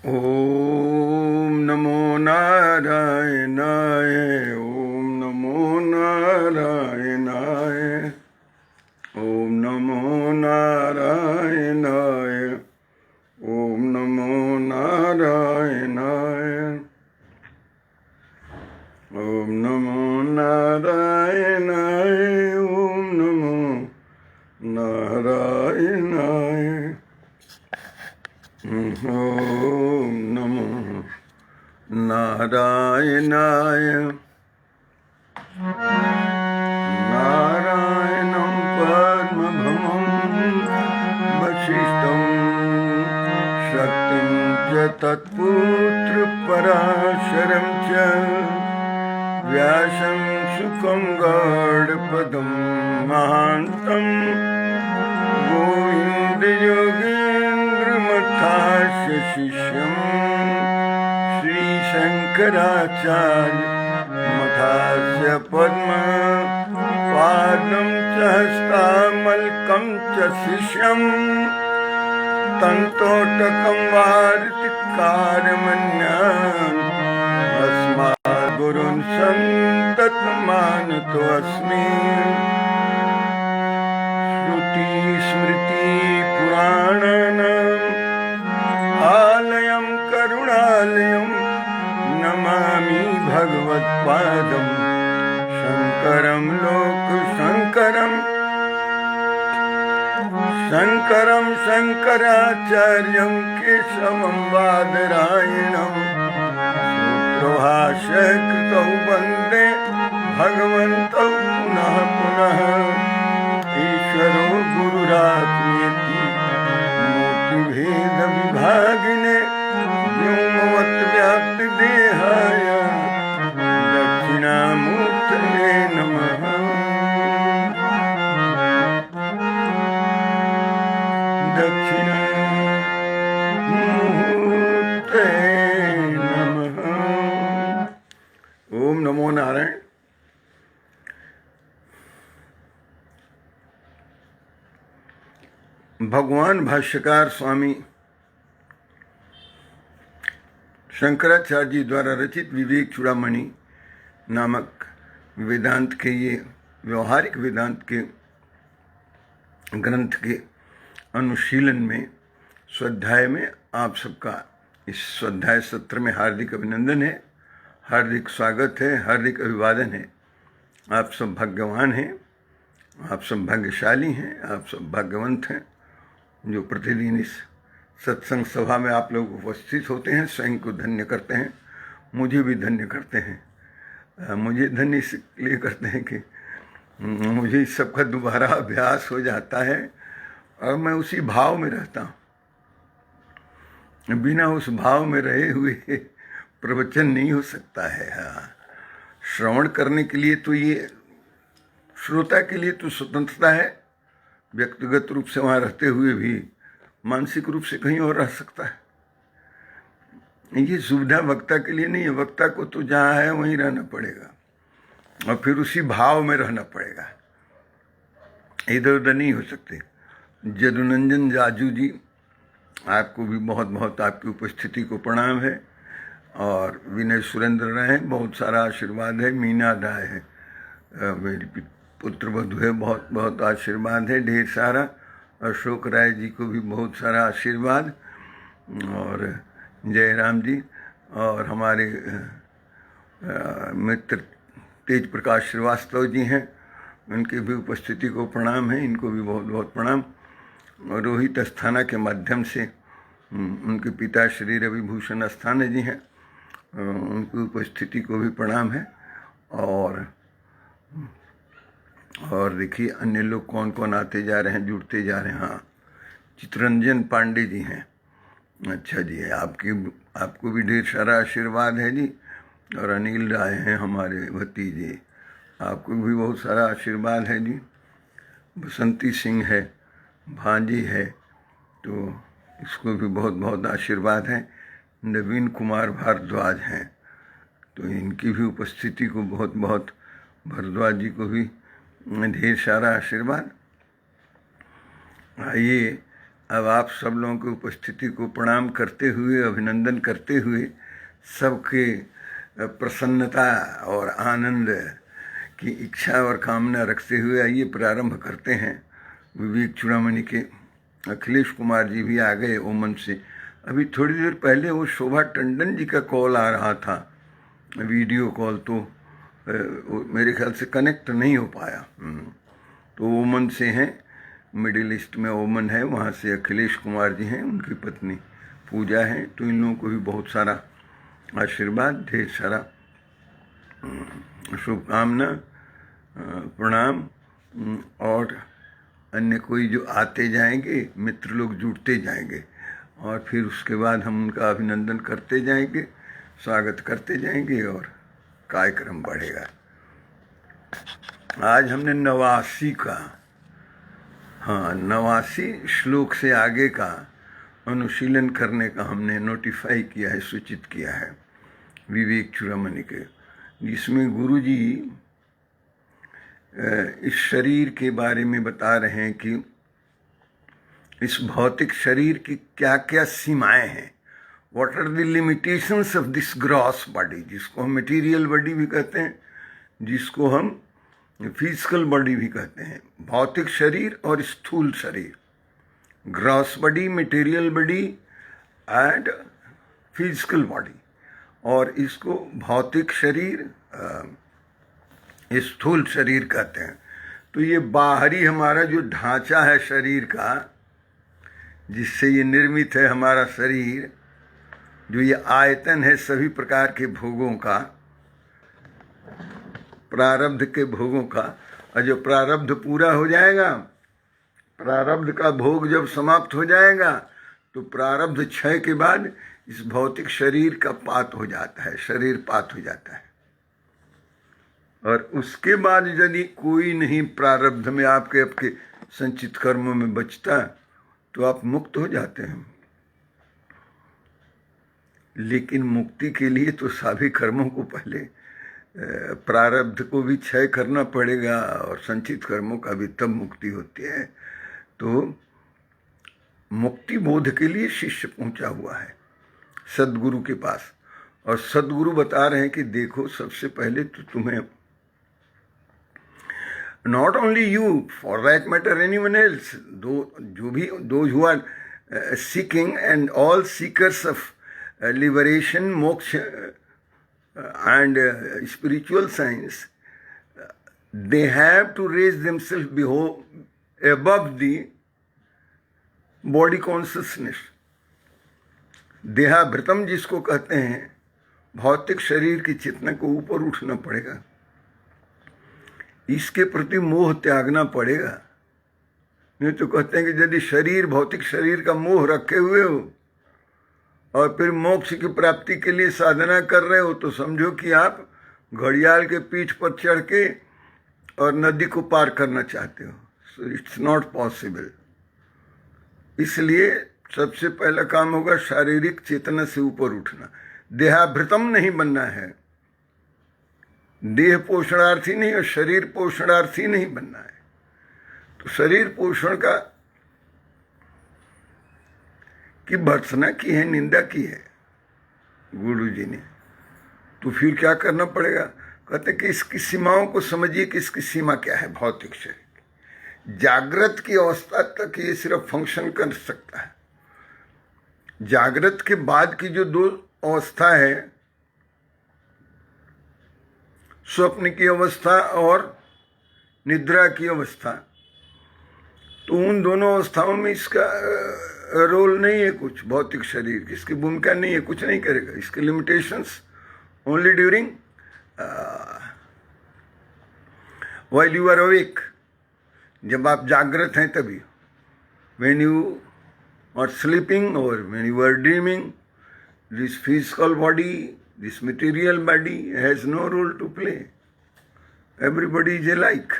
ओम नमो नारायणाय। ओम नमो नारायणाय। ओम नमो नारायणाय। ओम नमो नारायणाय। ओम नमो नारायणाय। ओम नमो नारायणाय। ओम नमो नारायणाय। नारायणं पद्मभवं वसिष्ठं शक्तिं च तत्पुत्रपराशरं च व्यासं सुखं गौडपदं महान्तं गोविन्दयोगीन्द्रमथास्य शिष्यं श्रीशङ्कराचार्य मथास्य पद्मपादं च हस्तामलकं च शिष्यं तन्तोटकं वार्तिकारमन्यान् अस्माद्गुरून् सन्ततमानतोऽस्मि। श्रुतिस्मृतिपुराणानाम् आलयं करुणालयं नमामि भगवत्पादं शङ्करं लोकशङ्करम् शङ्करं शङ्कराचार्यं केशवं बादरायणं सूत्रभाष्यकृतौ वन्दे भगवन्तौ पुनः पुनः। ईश्वरो गुरुरात्मेति मूर्तिभेदविभागिने व्योमवद्व्याप्तदेहाय दक्षिणामूर्तये नमः। दक्षिणामूर्तये नमः। ओम नमो नारायण। भगवान भाष्यकार स्वामी शंकराचार्य जी द्वारा रचित विवेक चूड़ामणि नामक वेदांत के ये व्यवहारिक वेदांत के ग्रंथ के अनुशीलन में स्वाध्याय में आप सबका इस स्वाध्याय सत्र में हार्दिक अभिनंदन है, हार्दिक स्वागत है, हार्दिक अभिवादन है। आप सब भाग्यवान हैं, आप सब भाग्यशाली हैं, आप सब भाग्यवंत हैं जो प्रतिदिन इस सत्संग सभा में आप लोग उपस्थित होते हैं। स्वयं को धन्य करते हैं, मुझे भी धन्य करते हैं। मुझे धन्य इसलिए करते हैं कि मुझे इस सब का दोबारा अभ्यास हो जाता है और मैं उसी भाव में रहता हूँ। बिना उस भाव में रहे हुए प्रवचन नहीं हो सकता है। हाँ, श्रवण करने के लिए तो ये श्रोता के लिए तो स्वतंत्रता है, व्यक्तिगत रूप से वहाँ रहते हुए भी मानसिक रूप से कहीं और रह सकता है। ये सुविधा वक्ता के लिए नहीं है। वक्ता को तो जहाँ है वहीं रहना पड़ेगा और फिर उसी भाव में रहना पड़ेगा, इधर उधर नहीं हो सकते। जदुनंदन जाजू जी, आपको भी बहुत बहुत आपकी उपस्थिति को प्रणाम है। और विनय सुरेंद्र राय हैं, बहुत सारा आशीर्वाद है। मीना राय है, मेरी पुत्र वधू है, बहुत बहुत आशीर्वाद है ढेर सारा। अशोक राय जी को भी बहुत सारा आशीर्वाद। और जयराम जी और हमारे मित्र तेज प्रकाश श्रीवास्तव जी हैं, उनकी भी उपस्थिति को प्रणाम है, इनको भी बहुत बहुत प्रणाम। और रोहित अस्थाना के माध्यम से उनके पिता श्री रविभूषण अस्थाना जी हैं, उनकी उपस्थिति को भी प्रणाम है। और देखिए अन्य लोग कौन कौन आते जा रहे हैं, जुड़ते जा रहे हैं। हाँ, चित्रंजन पांडे जी हैं। अच्छा जी, आपको भी ढेर सारा आशीर्वाद है जी। और अनिल राय हैं हमारे भतीजे, आपको भी बहुत सारा आशीर्वाद है जी। बसंती सिंह है, भांजी है, तो इसको भी बहुत बहुत आशीर्वाद है। नवीन कुमार भारद्वाज हैं, तो इनकी भी उपस्थिति को बहुत बहुत, भारद्वाज जी को भी ढेर सारा आशीर्वाद। आइए अब आप सब लोगों की उपस्थिति को प्रणाम करते हुए, अभिनंदन करते हुए, सबके प्रसन्नता और आनंद की इच्छा और कामना रखते हुए आइए प्रारंभ करते हैं। विवेक चूड़ामणि के अखिलेश कुमार जी भी आ गए ओमन से। अभी थोड़ी देर पहले वो शोभा टंडन जी का कॉल आ रहा था, वीडियो कॉल, तो मेरे ख्याल से कनेक्ट नहीं हो पाया। तो ओमन से हैं, मिडिल ईस्ट में ओमन है, वहाँ से अखिलेश कुमार जी हैं, उनकी पत्नी पूजा है। तो इन लोगों को भी बहुत सारा आशीर्वाद, ढेर सारा शुभकामना, प्रणाम। और अन्य कोई जो आते जाएंगे, मित्र लोग जुड़ते जाएंगे, और फिर उसके बाद हम उनका अभिनंदन करते जाएंगे, स्वागत करते जाएंगे और कार्यक्रम बढ़ेगा। आज हमने 89 का, 89 श्लोक से आगे का अनुशीलन करने का हमने नोटिफाई किया है, सूचित किया है विवेक चूड़ामणि के, जिसमें गुरु जी इस शरीर के बारे में बता रहे हैं कि इस भौतिक शरीर की क्या क्या सीमाएं हैं। What are the limitations of this gross body, जिसको हम मटेरियल बॉडी भी कहते हैं, जिसको हम फिजिकल बॉडी भी कहते हैं। भौतिक शरीर और स्थूल शरीर, gross body, material body and physical body. और इसको भौतिक शरीर, स्थूल शरीर कहते हैं। तो ये बाहरी हमारा जो ढांचा है शरीर का, जिससे ये निर्मित है हमारा शरीर, जो ये आयतन है सभी प्रकार के भोगों का, प्रारब्ध के भोगों का, और जो प्रारब्ध पूरा हो जाएगा, प्रारब्ध का भोग जब समाप्त हो जाएगा, तो प्रारब्ध क्षय के बाद इस भौतिक शरीर का पात हो जाता है, शरीर पात हो जाता है। और उसके बाद यदि कोई नहीं प्रारब्ध में आपके संचित कर्मों में बचता, तो आप मुक्त हो जाते हैं। लेकिन मुक्ति के लिए तो सभी कर्मों को पहले, प्रारब्ध को भी क्षय करना पड़ेगा और संचित कर्मों का भी, तब मुक्ति होती है। तो मुक्ति बोध के लिए शिष्य पहुंचा हुआ है सदगुरु के पास, और सदगुरु बता रहे हैं कि देखो, सबसे पहले तो तुम्हें, not only you, for that matter anyone else, those who are seeking, and all seekers of liberation, moksha and spiritual science, they have to raise themselves above the body consciousness. देहाभृतम जिसको कहते हैं, भौतिक शरीर की चेतना को ऊपर उठना पड़ेगा, इसके प्रति मोह त्यागना पड़ेगा। नहीं तो कहते हैं कि यदि शरीर, भौतिक शरीर का मोह रखे हुए हो और फिर मोक्ष की प्राप्ति के लिए साधना कर रहे हो, तो समझो कि आप घड़ियाल के पीठ पर चढ़ के और नदी को पार करना चाहते हो। So it's not possible. इसलिए सबसे पहला काम होगा शारीरिक चेतना से ऊपर उठना। देहाभृतम नहीं बनना है, देह पोषणार्थी नहीं और शरीर पोषणार्थी नहीं बनना है। तो शरीर पोषण का की भर्त्सना की है, निंदा की है गुरु जी ने। तो फिर क्या करना पड़ेगा? कहते कि इसकी सीमाओं को समझिए कि इसकी सीमा क्या है। भौतिक शरीर जागृत की अवस्था तक ये सिर्फ फंक्शन कर सकता है। जागृत के बाद की जो दो अवस्था है, स्वप्न की अवस्था और निद्रा की अवस्था, तो उन दोनों अवस्थाओं में इसका रोल नहीं है कुछ। भौतिक शरीर की इसकी भूमिका नहीं है, कुछ नहीं करेगा। इसके limitations only during while you are awake, जब आप जागृत हैं तभी। व्हेन यू आर स्लीपिंग और when you are dreaming, this physical body, this material body has no role to play. Everybody is alike.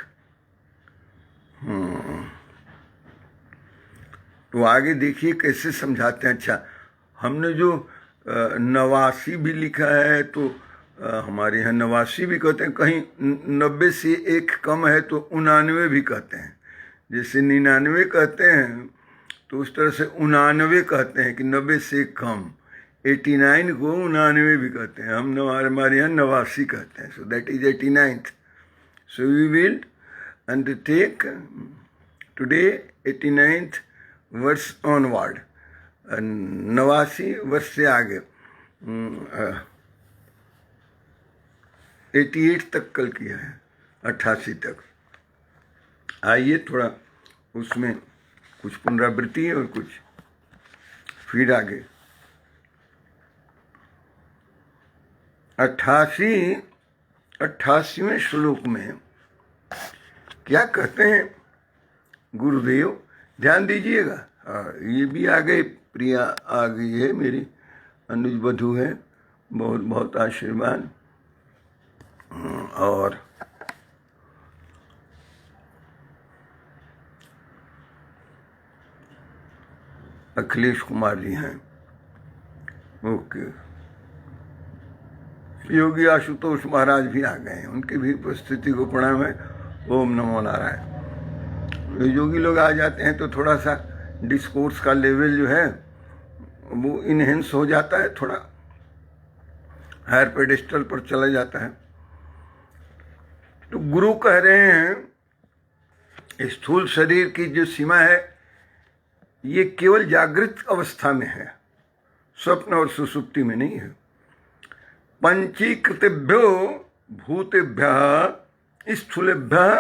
तो आगे देखिए कैसे समझाते हैं। अच्छा, हमने जो 89 भी लिखा है, तो हमारे यहाँ 89 भी कहते हैं, कहीं 90 से एक कम है तो 89 भी कहते हैं। जैसे 99 कहते हैं तो उस तरह से 99 कहते हैं कि 90 से कम। 89 को 99 भी कहते हैं, हमारे यहाँ 89 कहते हैं। So that is 89th। So we will undertake today 89th वर्ष ऑनवर्ड, 89 वर्ष से आगे 88 तक कल किया है, 88 तक। आइए थोड़ा उसमें कुछ पुनरावृत्ति और कुछ फिर आगे। 88वें श्लोक में क्या कहते हैं गुरुदेव, ध्यान दीजिएगा। ये भी आ गए, प्रिया आ गई है, मेरी अनुज बधू है, बहुत बहुत आशीर्वाद। और अखिलेश कुमार जी हैं, ओके। योगी आशुतोष महाराज भी आ गए हैं, उनकी भी उपस्थिति को प्रणाम है। ओम नमो नारायण। योगी लोग आ जाते हैं तो थोड़ा सा डिस्कोर्स का लेवल जो है वो इनहेंस हो जाता है, थोड़ा हायर पेडिस्टल पर चला जाता है। तो गुरु कह रहे हैं स्थूल शरीर की जो सीमा है ये केवल जागृत अवस्था में है, स्वप्न और सुसुप्ति में नहीं है। पंचीकृतेभ्यो भूतेभ्यः स्थूलेभ्यः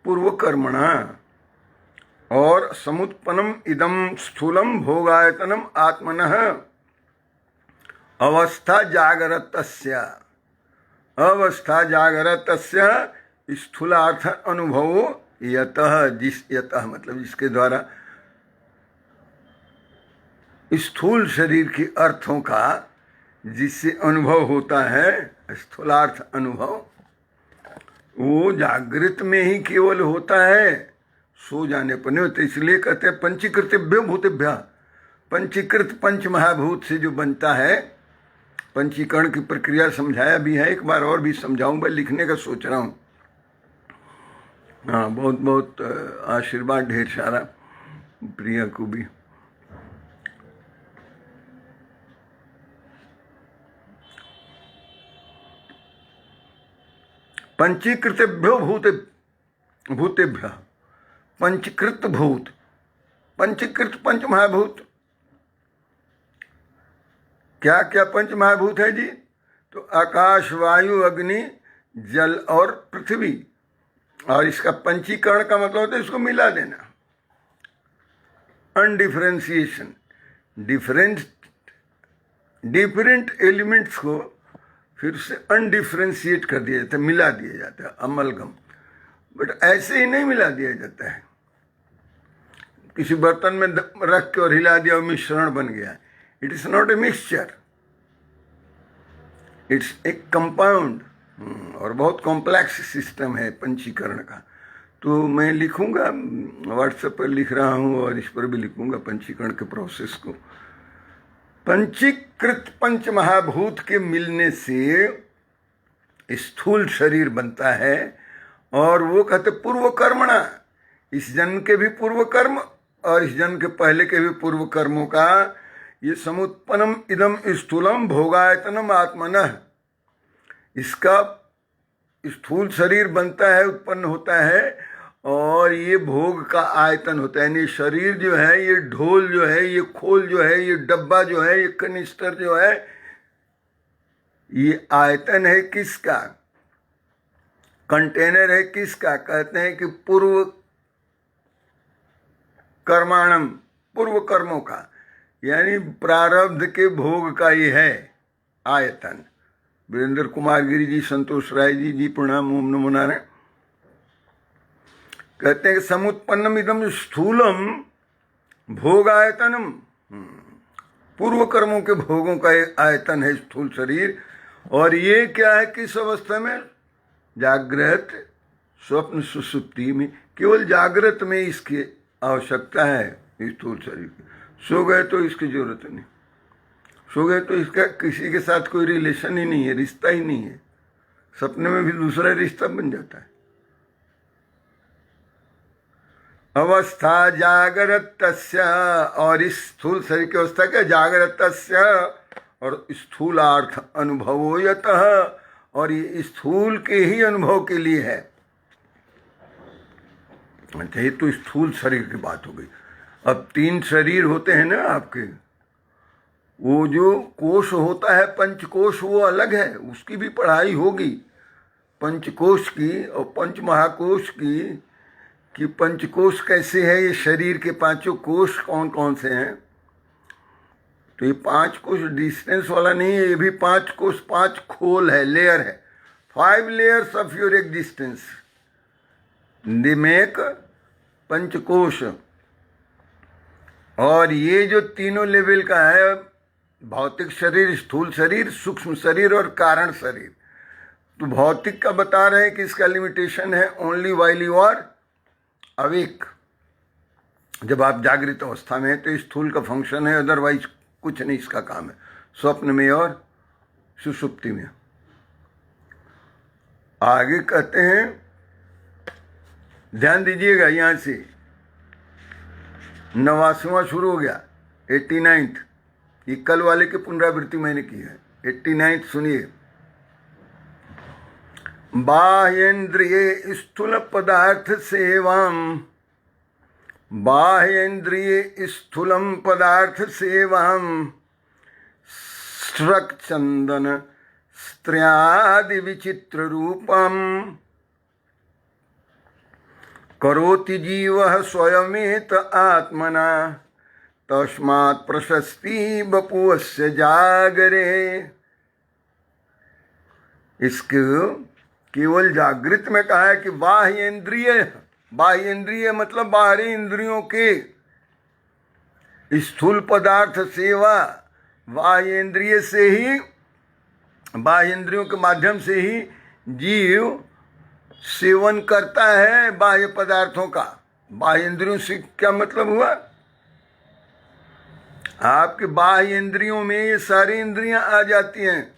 पूर्वकर्मणा और समुत्पन्नम इदं स्थूलम भोगायतनम आत्मनः अवस्था जागरतस्य स्थूलार्थ अनुभवो यतः मतलब जिसके द्वारा स्थूल शरीर के अर्थों का जिससे अनुभव होता है, स्थूलार्थ अनुभव, वो जागृत में ही केवल होता है, सो जाने पर नहीं होता। इसलिए कहते हैं पंचीकृतेभ्यो भूतेभ्यः, पंचीकृत पंच महाभूत से जो बनता है। पंचीकरण की प्रक्रिया समझाया भी है, एक बार और भी समझाऊंगा, लिखने का सोच रहा हूँ। हाँ, बहुत बहुत आशीर्वाद ढेर सारा प्रिया को भी। पंचीकृतेभ्यो भूतेभ्यः, पंचकृत भूत, पंचकृत पंच महाभूत। क्या क्या पंच महाभूत है जी? तो आकाश, वायु, अग्नि, जल और पृथ्वी। और इसका पंचीकरण का मतलब होता है इसको मिला देना, अनडिफरेंशिएशन। डिफरेंट एलिमेंट्स को फिर से अनडिफरेंशिएट कर दिया जाता है, मिला दिया जाता है, अमलगम। बट ऐसे ही नहीं मिला दिया जाता है, किसी बर्तन में रख के और हिला दिया और मिश्रण बन गया। It is not a mixture, it's a compound. और बहुत कॉम्प्लेक्स सिस्टम है पंचीकरण का। तो मैं लिखूंगा, व्हाट्सएप पर लिख रहा हूँ और इस पर भी लिखूंगा पंचीकरण के प्रोसेस को। पंचीकृत पंच महाभूत के मिलने से स्थूल शरीर बनता है। और वो कहते पूर्व कर्मणा, इस जन्म के भी पूर्व कर्म और इस जन्म के पहले के भी पूर्व कर्मों का ये समुत्पन्नम इदम स्थूलम भोगायतनम आत्मनः, इसका स्थूल शरीर बनता है, उत्पन्न होता है। और ये भोग का आयतन होता है, यानी शरीर जो है, ये ढोल जो है, ये खोल जो है, ये डब्बा जो है, ये कनिस्टर जो है, ये आयतन है किसका? कंटेनर है किसका? कहते हैं कि पूर्व कर्माणम, पूर्व कर्मों का, यानी प्रारब्ध के भोग का ये है आयतन। वीरेंद्र कुमार गिरी जी, संतोष राय जी प्रणाम, ओम नमो नारायण। कहते हैं कि समुत्पन्नम इदम स्थूलम भोगायतनम, पूर्व कर्मों के भोगों का एक आयतन है स्थूल शरीर। और ये क्या है, किस अवस्था में? जागृत, स्वप्न, सुसुप्ति में। केवल जागृत में इसकी आवश्यकता है स्थूल शरीर की। सो गए तो इसकी जरूरत नहीं, सो गए तो इसका किसी के साथ कोई रिलेशन ही नहीं है, रिश्ता ही नहीं है। सपने में भी दूसरा रिश्ता बन जाता है। अवस्था जागृतस्य, और इस स्थूल शरीर की अवस्था क्या? जागृतस्य, और स्थूलार्थ अनुभवो यतः, और ये स्थूल के ही अनुभव के लिए है। अच्छा, ये तो स्थूल शरीर की बात हो गई। अब 3 शरीर होते हैं ना आपके, वो जो कोश होता है पंचकोश, वो अलग है, उसकी भी पढ़ाई होगी, पंचकोश की और पंच महाकोश की, कि पंचकोश कैसे है, ये शरीर के 5 कोश कौन कौन से हैं। तो ये 5 कोश डिस्टेंस वाला नहीं है, ये भी 5 कोश, 5 खोल है, लेयर है, 5 layers of your existence they make पंचकोश। और ये जो तीनों लेवल का है, भौतिक शरीर, स्थूल शरीर, सूक्ष्म शरीर और कारण शरीर। तो भौतिक का बता रहे हैं कि इसका लिमिटेशन है only while you are awake. जब आप जागृत अवस्था में हैं तो स्थूल का फंक्शन है, अदरवाइज कुछ नहीं इसका काम है, स्वप्न में और सुषुप्ति में। आगे कहते हैं, ध्यान दीजिएगा, यहां से 89वां शुरू हो गया, 89th। ये कल वाले की पुनरावृत्ति मैंने की है। 89th सुनिए। बाह्येन्द्रिये स्थूल पदार्थ सेवाम, बाह्येन्द्रिये स्थूलम पदार्थ सेवाम, स्रक चंदन स्त्र्यादि विचित्र रूपम, करोति जीवः स्वयमेत आत्मना, तस्मात् प्रशस्ति बपुवस्य जागरे। इसको केवल जागृत में कहा है कि बाह्य इंद्रिय, बाह्य इंद्रिय मतलब बाहरी इंद्रियों के स्थूल पदार्थ सेवा, बाह्य इंद्रिय से ही, बाह्य इंद्रियों के माध्यम से ही जीव सेवन करता है बाह्य पदार्थों का। बाह्य इंद्रियों से क्या मतलब हुआ? आपके बाह्य इंद्रियों में ये सारी इंद्रियां आ जाती हैं,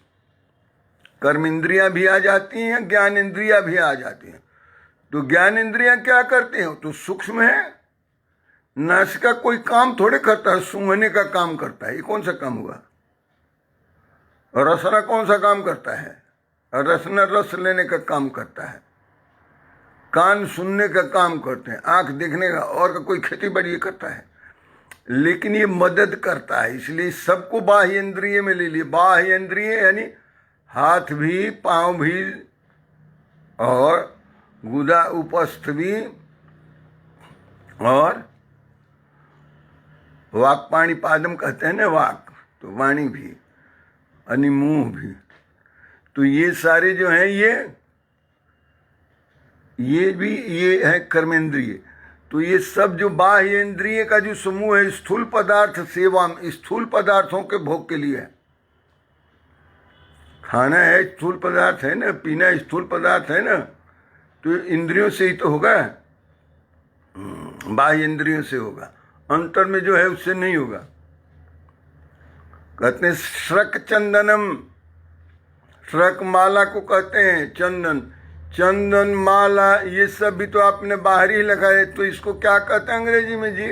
कर्म इंद्रियां भी आ जाती हैं, ज्ञान इंद्रियां भी आ जाती हैं। तो ज्ञान इंद्रियां क्या करते हैं? तो सूक्ष्म है, नाश का कोई काम थोड़े करता है, सूंघने का काम करता है। ये कौन सा काम हुआ? रसना कौन सा काम करता है? रसना रस लेने का काम करता है, कान सुनने का काम करते हैं, आंख देखने का, और का कोई खेती बाड़ी करता है, लेकिन ये मदद करता है। इसलिए सबको बाह्य इंद्रिय में ले लिए। बाह्य इंद्रिय यानी हाथ भी, पांव भी, और गुदा उपस्थ भी, और वाक पाणी पादम कहते हैं ना, वाक तो वाणी भी, अनि मुंह भी। तो ये सारे जो हैं ये भी ये है कर्मेंद्रिय। तो ये सब जो बाह्य इंद्रिय का जो समूह है, स्थूल पदार्थ सेवा, स्थूल पदार्थों के भोग के लिए है। खाना है स्थूल पदार्थ है ना, पीना स्थूल पदार्थ है ना, तो इंद्रियों से ही तो होगा, बाह्य इंद्रियों से होगा, अंतर में जो है उससे नहीं होगा। कहते हैं श्रक चंदनम, श्रक माला को कहते हैं चंदन, चंदन माला, ये सब भी तो आपने बाहर ही लगाए, तो इसको क्या कहते हैं अंग्रेजी में जी?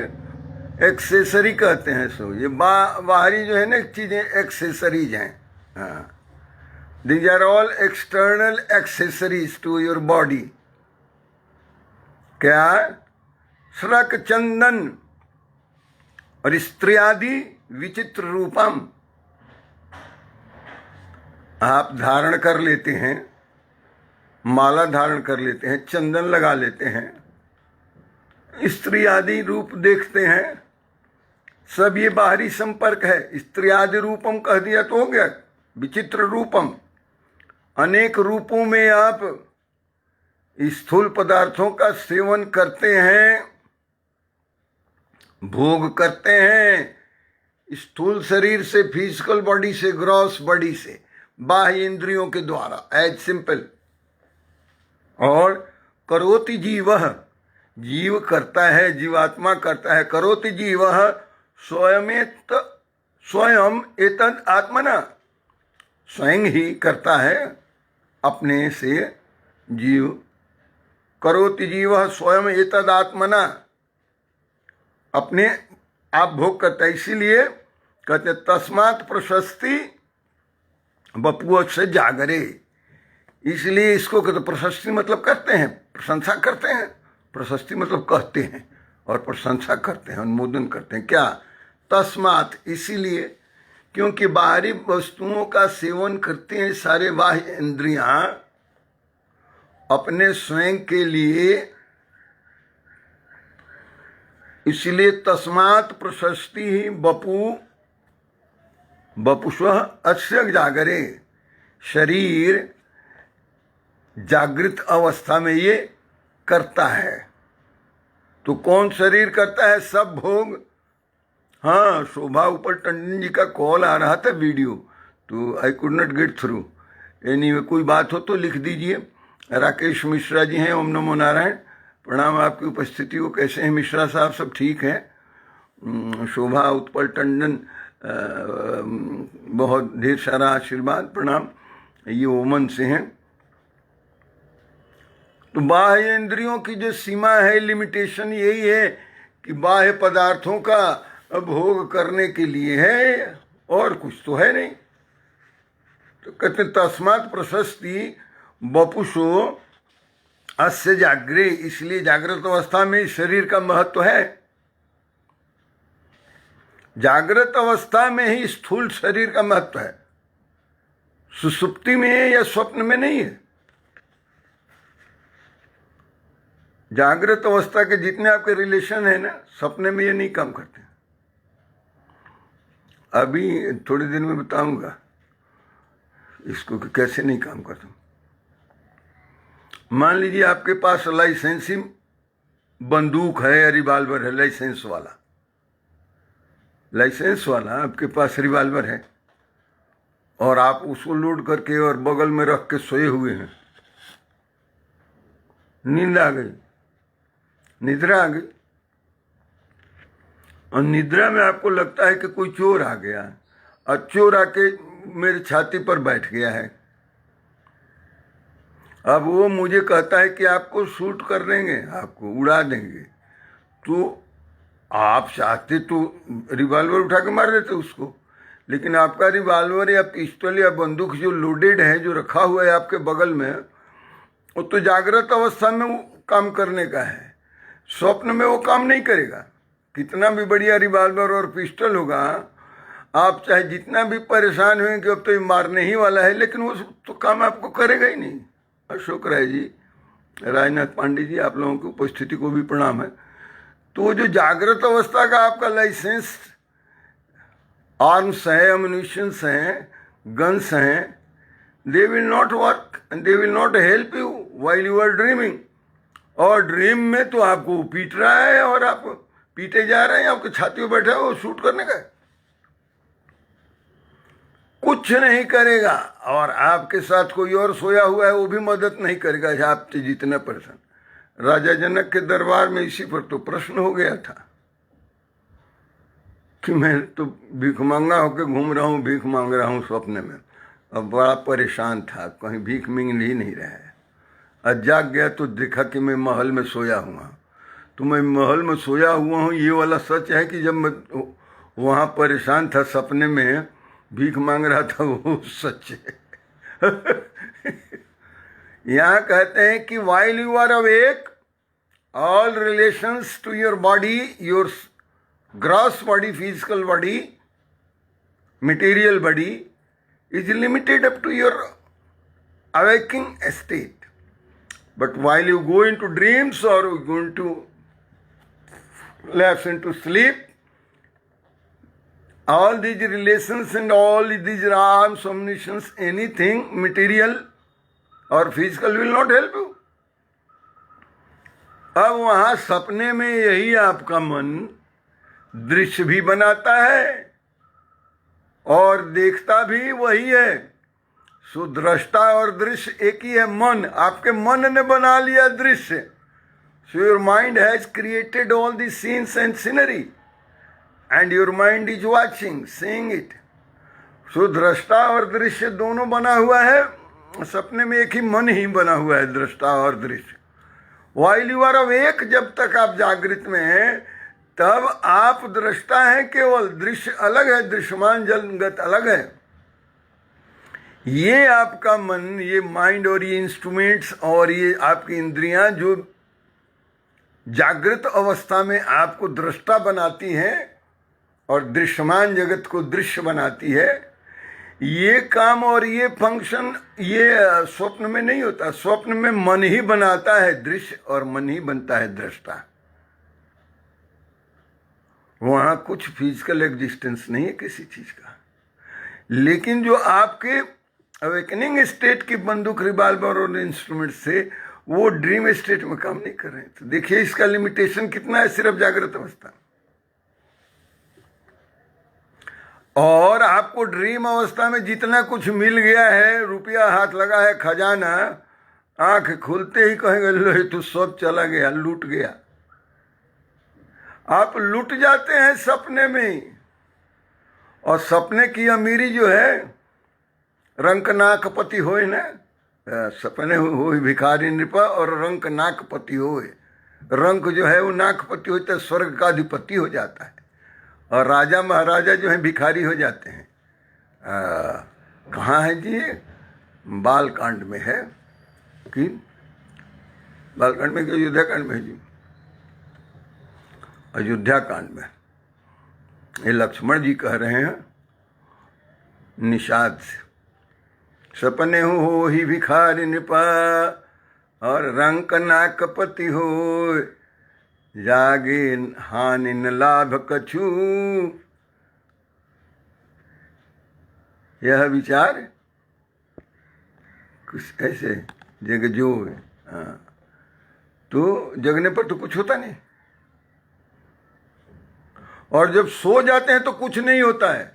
एक्सेसरी कहते हैं। सो ये बाहरी जो है ना चीजें एक्सेसरीज हैं। हाँ, these are all external accessories to your body. क्या? श्रक चंदन और स्त्रियादि विचित्र रूपम। आप धारण कर लेते हैं, माला धारण कर लेते हैं, चंदन लगा लेते हैं, स्त्री आदि रूप देखते हैं, सब ये बाहरी संपर्क है। स्त्री आदि रूपम कह दिया तो हो गया, विचित्र रूपम। अनेक रूपों में आप स्थूल पदार्थों का सेवन करते हैं, भोग करते हैं, स्थूल शरीर से, फिजिकल बॉडी से, ग्रॉस बॉडी से, बाह्य इंद्रियों के द्वारा, एज सिंपल। और करोति जीवः, जीव करता है, जीवात्मा करता है, करोति जीवः स्वयं एतद आत्मना, स्वयं ही करता है अपने से जीव। करोति जीवः स्वयं एतद आत्मना, अपने आप भोग करता है। इसीलिए कहते तस्मात् प्रशस्ति बपुओ से जागरे। इसलिए इसको कहते प्रशस्ति मतलब कहते हैं, प्रशंसा करते हैं। प्रशस्ति मतलब कहते हैं और प्रशंसा करते हैं, अनुमोदन करते हैं। क्या? तस्मात्, इसीलिए, क्योंकि बाहरी वस्तुओं का सेवन करते हैं सारे बाह्य इंद्रियां अपने स्वयं के लिए। इसलिए तस्मात् प्रशस्ति ही बपुष्व अस्य जागरे। शरीर जागृत अवस्था में ये करता है। तो कौन शरीर करता है? सब भोग। हाँ, शोभा ऊपर टंडन जी का कॉल आ रहा था वीडियो, तो I could not get through. Anyway, कोई बात हो तो लिख दीजिए। राकेश मिश्रा जी हैं, ओम नमो नारायण, प्रणाम आपकी उपस्थिति को। कैसे हैं मिश्रा साहब? सब ठीक है। शोभा उत्पल टंडन, बहुत ढेर सारा आशीर्वाद, प्रणाम। ये ओमन से हैं। तो बाह्य इंद्रियों की जो सीमा है, लिमिटेशन यही है कि बाह्य पदार्थों का भोग करने के लिए है, और कुछ तो है नहीं। तो कहते तस्मात् प्रशस्ति बपुषो अस्य जागरे। इसलिए जागृत अवस्था में शरीर का महत्व है। जागृत अवस्था में ही स्थूल शरीर का महत्व है, सुसुप्ति में है या स्वप्न में नहीं है। जागृत अवस्था के जितने आपके रिलेशन है ना, सपने में ये नहीं काम करते। अभी थोड़ी देर में बताऊंगा इसको कि कैसे नहीं काम करता। मान लीजिए आपके पास लाइसेंसी बंदूक है या रिवाल्वर है, लाइसेंस वाला आपके पास रिवाल्वर है, और आप उसको लोड करके और बगल में रख के सोए हुए हैं। नींद आ गई, निद्रा आ गई, और निद्रा में आपको लगता है कि कोई चोर आ गया, और चोर आके मेरी छाती पर बैठ गया है। अब वो मुझे कहता है कि आपको शूट कर देंगे, आपको उड़ा देंगे। तो आप चाहते तो रिवॉल्वर उठा के मार देते उसको, लेकिन आपका रिवॉल्वर या पिस्टल या बंदूक जो लोडेड है, जो रखा हुआ है आपके बगल में, वो तो जागृत अवस्था में वो काम करने का है। स्वप्न में वो काम नहीं करेगा। कितना भी बढ़िया रिवॉल्वर और पिस्टल होगा, आप चाहे जितना भी परेशान हुए कि अब तो ये मारने ही वाला है, लेकिन वो तो काम आपको करेगा ही नहीं। अशोक राय जी, राजनाथ पांडे जी, आप लोगों की उपस्थिति को भी प्रणाम है। तो जो जागृत अवस्था का आपका लाइसेंस, आर्म्स हैं, एमुनिशंस हैं, गन्स हैं, they will not work and they will not help you while you are dreaming. और ड्रीम में तो आपको पीट रहा है और आप पीटे जा रहे हैं, आपके छाती में बैठा है, वो शूट करने का कुछ नहीं करेगा। और आपके साथ कोई और सोया हुआ है, वो भी मदद नहीं करेगा आपसे जितना परेशान। राजा जनक के दरबार में इसी पर तो प्रश्न हो गया था कि मैं तो भीख मांगा होकर घूम रहा हूँ, भीख मांग रहा हूँ स्वप्न में। अब बड़ा परेशान था, कहीं भीख मिल ही नहीं रहा है। आज जाग गया तो देखा कि मैं महल में सोया हुआ। तो मैं महल में सोया हुआ हूँ, ये वाला सच है कि जब मैं वहाँ परेशान था सपने में भीख मांग रहा था, वो सच है। यहाँ कहते हैं कि while you are awake, all relations to your body, your gross body, physical body, material body, is limited up to your awaking state. But while you go into dreams or you go into lapse into sleep, all these relations and all these arms, omniscience, anything material और physical will not help you. अब वहां सपने में यही आपका मन दृश्य भी बनाता है और देखता भी वही है। सो दृष्टा और दृश्य एक ही है, मन। आपके मन ने बना लिया दृश्य। So your mind has created all the scenes and scenery and your mind is watching, seeing it. So दृष्टा और दृश्य दोनों बना हुआ है। सपने में एक ही मन ही बना हुआ है, दृष्टा और दृश्य। वाइल यू आर अवेक, जब तक आप जागृत में हैं, तब आप दृष्टा हैं केवल, दृश्य अलग है, दृश्यमान जगत अलग है। ये आपका मन, ये माइंड और ये इंस्ट्रूमेंट्स और ये आपकी इंद्रियां जो जागृत अवस्था में आपको दृष्टा बनाती हैं और दृश्यमान जगत को दृश्य बनाती है, ये काम और ये फंक्शन ये स्वप्न में नहीं होता। स्वप्न में मन ही बनाता है दृश्य और मन ही बनता है दृष्टा। वहां कुछ फिजिकल एग्जिस्टेंस नहीं है किसी चीज का। लेकिन जो आपके अवेकनिंग स्टेट की बंदूक, रिवॉल्वर और इंस्ट्रूमेंट से वो ड्रीम स्टेट में काम नहीं कर रहे हैं। तो देखिए इसका लिमिटेशन कितना है, सिर्फ जागृत अवस्था। और आपको ड्रीम अवस्था में जितना कुछ मिल गया है, रुपया हाथ लगा है, खजाना, आंख खुलते ही कहेंगे लो तो सब चला गया, लूट गया। आप लूट जाते हैं सपने में। और सपने की अमीरी जो है, रंक नाकपति होए ना, सपने हो भिखारी नृप और रंक नाकपति होए। रंक जो है वो नाकपति होता है, स्वर्ग का अधिपति हो जाता है। और राजा महाराजा जो है भिखारी हो जाते हैं। कहाँ है जी? बालकांड में है कि बालकांड में कि अयोध्या कांड में है जी? अयोध्या कांड में ये लक्ष्मण जी कह रहे हैं निषाद से, सपने हो ही भिखारी नृपा और रंक नाकपति हो, जागे हानि न लाभ कछु। यह विचार कुछ ऐसे जग जो है। तो जगने पर तो कुछ होता नहीं, और जब सो जाते हैं तो कुछ नहीं होता है।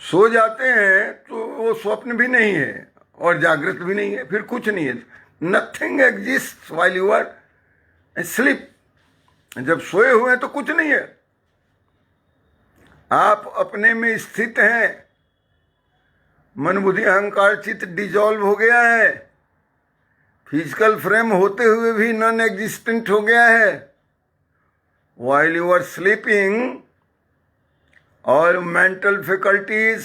सो जाते हैं तो वो स्वप्न भी नहीं है और जागृत भी नहीं है, फिर कुछ नहीं है। Nothing exist while you are sleep. जब सोए हुए हैं तो कुछ नहीं है, आप अपने में स्थित हैं। मन बुद्धि अहंकार चित्त डिजॉल्व हो गया है, फिजिकल फ्रेम होते हुए भी नॉन एग्जिस्टेंट हो गया है। While you are sleeping all mental faculties,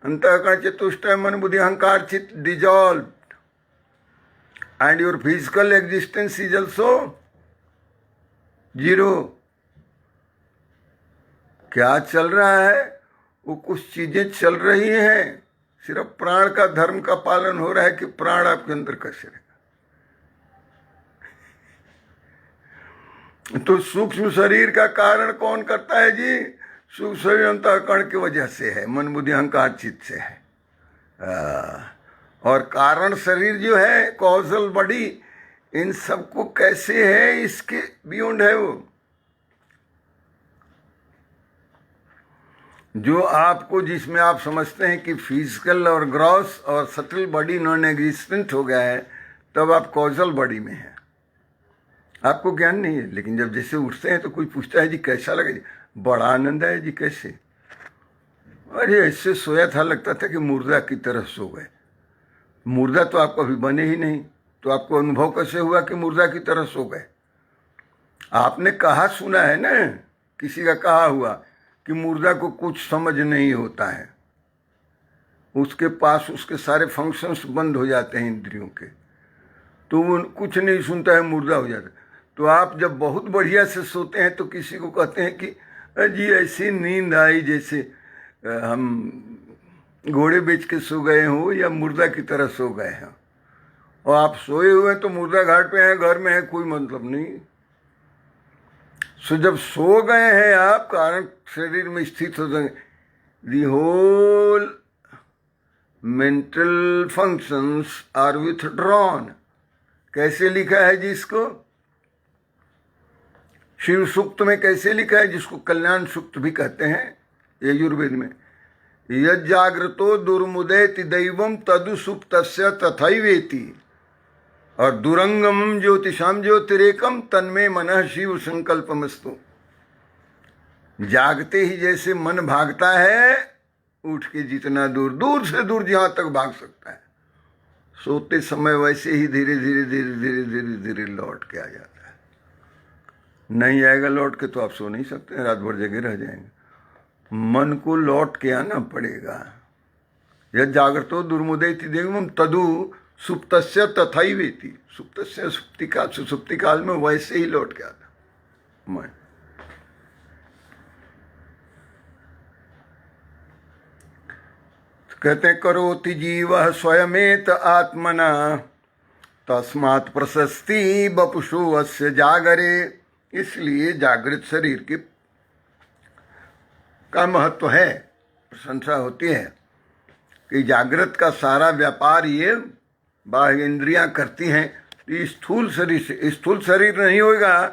अंतःकरण चतुष्टय मन बुद्धि अहंकार चित्त dissolved, and your physical existence is also zero। क्या चल रहा है? वो कुछ चीजें चल रही हैं, सिर्फ प्राण का धर्म का पालन हो रहा है कि प्राण आपके अंदर कैसे रहेगा। तो सूक्ष्म शरीर का कारण कौन करता है जी? सूक्ष्म शरीर अंतःकरण की वजह से है, मन बुद्धि अहंकार चित्त से है। और कारण शरीर जो है, कॉजल बॉडी, इन सबको कैसे है, इसके बियॉन्ड है वो। जो आपको, जिसमें आप समझते हैं कि फिजिकल और ग्रॉस और सटल बॉडी नॉन एग्जिस्टेंट हो गया है, तब आप कॉजल बॉडी में हैं, आपको ज्ञान नहीं है। लेकिन जब जैसे उठते हैं तो कोई पूछता है जी कैसा लगा जी? बड़ा आनंद है जी। कैसे? अरे ऐसे सोया था, लगता था कि मुर्दा की तरह सो गए। मुर्दा तो आप कभी बने ही नहीं, तो आपको अनुभव कैसे हुआ कि मुर्दा की तरह सो गए? आपने कहा सुना है ना, किसी का कहा हुआ कि मुर्दा को कुछ समझ नहीं होता है, उसके पास उसके सारे फंक्शंस बंद हो जाते हैं इंद्रियों के, तो वो कुछ नहीं सुनता है, मुर्दा हो जाता है। तो आप जब बहुत बढ़िया से सोते हैं तो किसी को कहते हैं कि जी ऐसी नींद आई जैसे हम घोड़े बेच के सो गए हो या मुर्दा की तरह सो गए हैं। और आप सोए हुए हैं तो मुर्दा घाट पे हैं, घर में है, कोई मतलब नहीं। सो जब सो गए हैं आप, कारण शरीर में स्थित हो जाएंगे, the whole mental functions are withdrawn. कैसे लिखा है जिसको शिव सूक्त में, कैसे लिखा है, जिसको कल्याण सूक्त भी कहते हैं यजुर्वेद में, यद जागृतो दुर्मुदेति दैवम तदु सुप्तस्य तथैवेति, और दुरंगम ज्योतिषाम ज्योतिरेकम तन्मे मनः शिव संकल्पमस्तु। जागते ही जैसे मन भागता है, उठ के जितना दूर, दूर से दूर जहां तक भाग सकता है, सोते समय वैसे ही धीरे धीरे धीरे धीरे धीरे धीरे लौट के आ जाता है। नहीं आएगा लौट के तो आप सो नहीं सकते, रात भर जगे रह जाएंगे। मन को लौट के आना पड़ेगा। यद जागृतो दुर्मुदयति देवम तदु सुप्तस्य तथैवेति। सुप्तस्य सुप्ति काल में वैसे ही लौट के आता मन। कहते करोति जीव स्वयमेत आत्मना तस्मात् प्रशस्ति बपुषो अस्य जागरे। इसलिए जागृत शरीर की का महत्व है, प्रशंसा होती है कि जागृत का सारा व्यापार ये बाह्य इंद्रियां करती हैं। तो स्थूल शरीर से, स्थूल शरीर नहीं होगा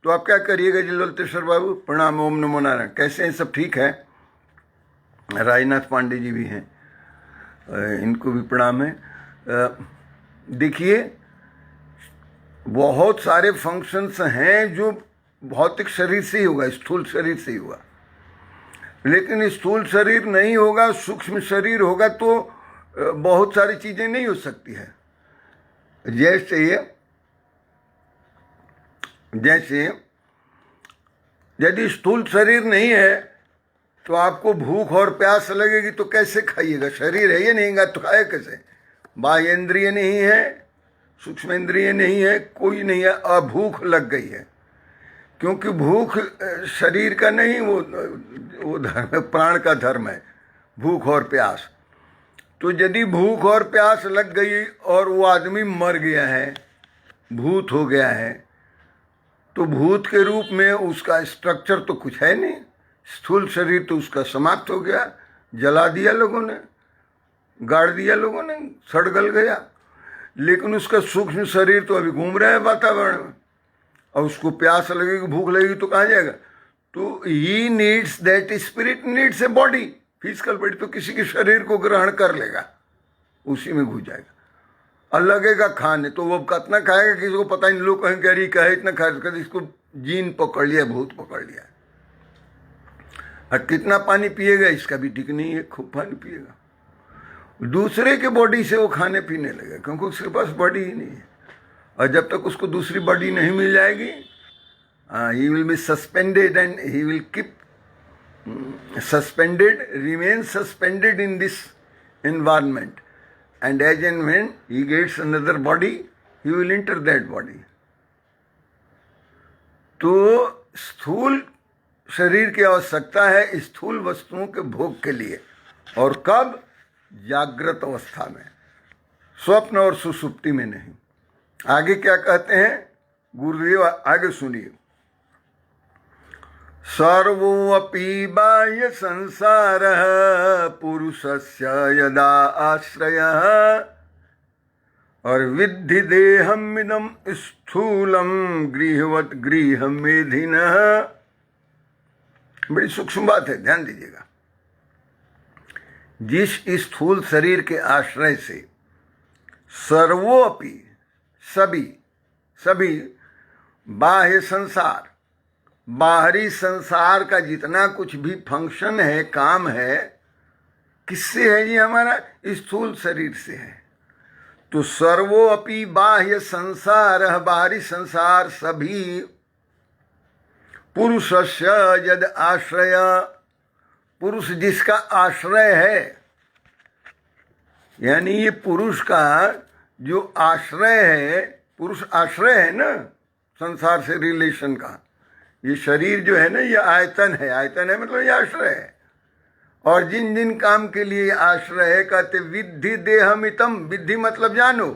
तो आप क्या करिएगा जी ललितेश्वर बाबू? प्रणाम, ओम नमो नारायण। कैसे हैं? सब ठीक है? राजनाथ पांडे जी भी हैं, इनको भी प्रणाम है। देखिए बहुत सारे फंक्शंस हैं जो भौतिक शरीर से ही होगा, स्थूल शरीर से ही होगा। लेकिन स्थूल शरीर नहीं होगा, सूक्ष्म शरीर होगा तो बहुत सारी चीजें नहीं हो सकती है। जैसे यदि स्थूल शरीर नहीं है तो आपको भूख और प्यास लगेगी तो कैसे खाइएगा? शरीर है ये नहीं तो खाए कैसे? बाह्य इंद्रिय नहीं है, सूक्ष्म इंद्रिय नहीं है, कोई नहीं है, और भूख लग गई है। क्योंकि भूख शरीर का नहीं, वो धर्म, प्राण का धर्म है, भूख और प्यास। तो यदि भूख और प्यास लग गई और वो आदमी मर गया है, भूत हो गया है, तो भूत के रूप में उसका स्ट्रक्चर तो कुछ है नहीं, स्थूल शरीर तो उसका समाप्त हो गया, जला दिया लोगों ने, गाड़ दिया लोगों ने, सड़ गल गया। लेकिन उसका सूक्ष्म शरीर तो अभी घूम रहा है वातावरण में, और उसको प्यास लगेगी, भूख लगेगी तो कहाँ जाएगा? तो he needs that, spirit needs a body, physical body. तो किसी के शरीर को ग्रहण कर लेगा, उसी में घुस जाएगा और लगेगा खाने। तो वो कितना खाएगा किसी को पता नहीं। लोग कहेंगे अरे क्या है इतना खा, इसको जीन पकड़ लिया, भूत पकड़ लिया। और कितना पानी पिएगा इसका भी ठीक नहीं है, खूब पानी पिएगा। दूसरे के बॉडी से वो खाने पीने लगेगा, क्योंकि उसके पास बॉडी ही नहीं है। और जब तक उसको दूसरी बॉडी नहीं मिल जाएगी, he will be suspended and he will keep suspended, remain suspended in this environment, and as and when he gets another body, he will enter that body. तो स्थूल शरीर की आवश्यकता है स्थूल वस्तुओं के भोग के लिए। और कब? जागृत अवस्था में, स्वप्न और सुषुप्ति में नहीं। आगे क्या कहते हैं गुरुदेव? आगे सुनिए। सर्वोऽपि बाह्य संसारः पुरुषस्य यदा आश्रयः और विद्धि देहमिदं स्थूलं गृहवत् गृहमेधिनः। बड़ी सूक्ष्म बात है, ध्यान दीजिएगा। जिस स्थूल शरीर के आश्रय से सर्वोऽपि, सभी बाह्य संसार, बाहरी संसार का जितना कुछ भी फंक्शन है, काम है, किससे है जी? हमारा स्थूल शरीर से है। तो सर्वोऽपि बाह्य संसार, बाहरी संसार सभी, पुरुषस्य यद आश्रय, पुरुष जिसका आश्रय है, यानी ये पुरुष का जो आश्रय है, पुरुष आश्रय है ना संसार से रिलेशन का। ये शरीर जो है ना, ये आयतन है, आयतन है मतलब ये आश्रय है। और जिन जिन काम के लिए आश्रय है, कहते विद्धि देहमितम। विद्धि मतलब जानो,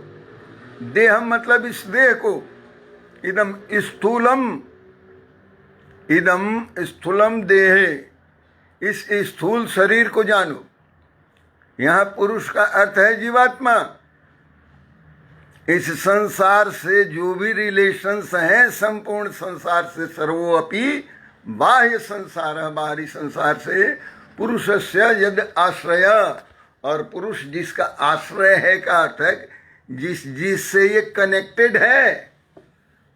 देहम मतलब इस देह को, इदम स्थूलम देह, इस स्थूल शरीर को जानो। यहाँ पुरुष का अर्थ है जीवात्मा। इस संसार से जो भी रिलेशंस हैं, संपूर्ण संसार से, सर्वोऽपि बाह्य संसार, बाहरी संसार से, पुरुषस्य यद आश्रय, और पुरुष जिसका आश्रय है का अर्थ है जिससे ये कनेक्टेड है,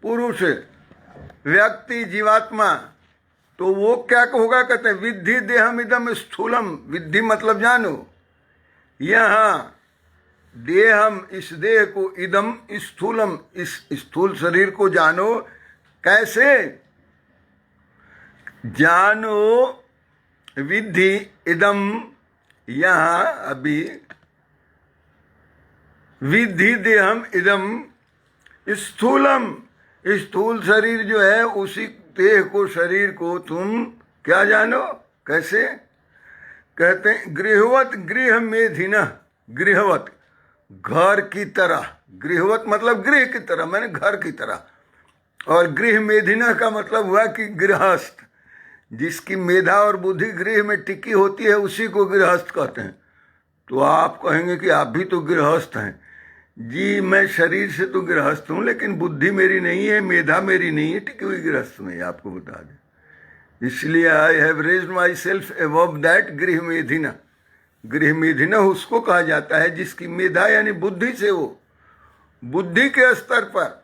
पुरुष व्यक्ति जीवात्मा। तो वो क्या होगा? कहते हैं विद्धि देहमिदम स्थूलम। विद्धि मतलब जानो, यहाँ देहम इस देह को, इदम स्थूलम इस स्थूल शरीर को जानो। कैसे? जानो विद्धि इदम, यहाँ अभी विद्धि देहम इदम स्थूलम, स्थूल शरीर जो है उसी देह को, शरीर को तुम क्या जानो, कैसे? कहते हैं गृहवत, गृह मेधिन, गृहवत घर की तरह, गृहवत मतलब गृह की तरह, मैंने घर की तरह, और गृह मेधिना का मतलब हुआ कि गृहस्थ, जिसकी मेधा और बुद्धि गृह में टिकी होती है उसी को गृहस्थ कहते हैं। तो आप कहेंगे कि आप भी तो गृहस्थ हैं। जी, मैं शरीर से तो गृहस्थ हूँ, लेकिन बुद्धि मेरी नहीं है, मेधा मेरी नहीं है टिकी हुई गृहस्थ में, आपको बता दें। इसलिए I have raised my self above that गृह मेधिना। गृह मेधिना उसको कहा जाता है जिसकी मेधा यानी बुद्धि से, वो बुद्धि के स्तर पर,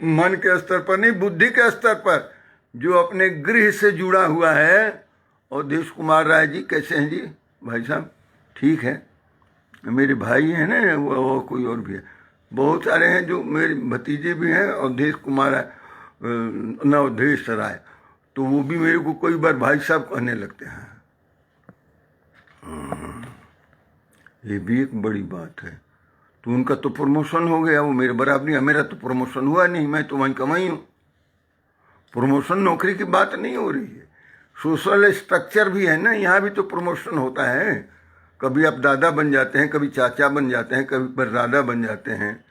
मन के स्तर पर नहीं, बुद्धि के स्तर पर जो अपने गृह से जुड़ा हुआ है। और देश कुमार राय जी कैसे हैं जी? भाई साहब ठीक है, मेरे भाई हैं ना, वो कोई और भी है, बहुत सारे हैं जो मेरे भतीजे भी हैं, और देश कुमार नवदेश राय, तो वो भी मेरे को कई बार भाई साहब कहने लगते हैं। ये भी एक बड़ी बात है। तो उनका तो प्रमोशन हो गया, वो मेरे बराबरी है, मेरा तो प्रमोशन हुआ नहीं, मैं तो वहीं कमाई हूँ। प्रमोशन नौकरी की बात नहीं हो रही है, सोशल स्ट्रक्चर भी है ना, यहाँ भी तो प्रमोशन होता है। कभी आप दादा बन जाते हैं, कभी चाचा बन जाते हैं, कभी परदादा बन जाते हैं,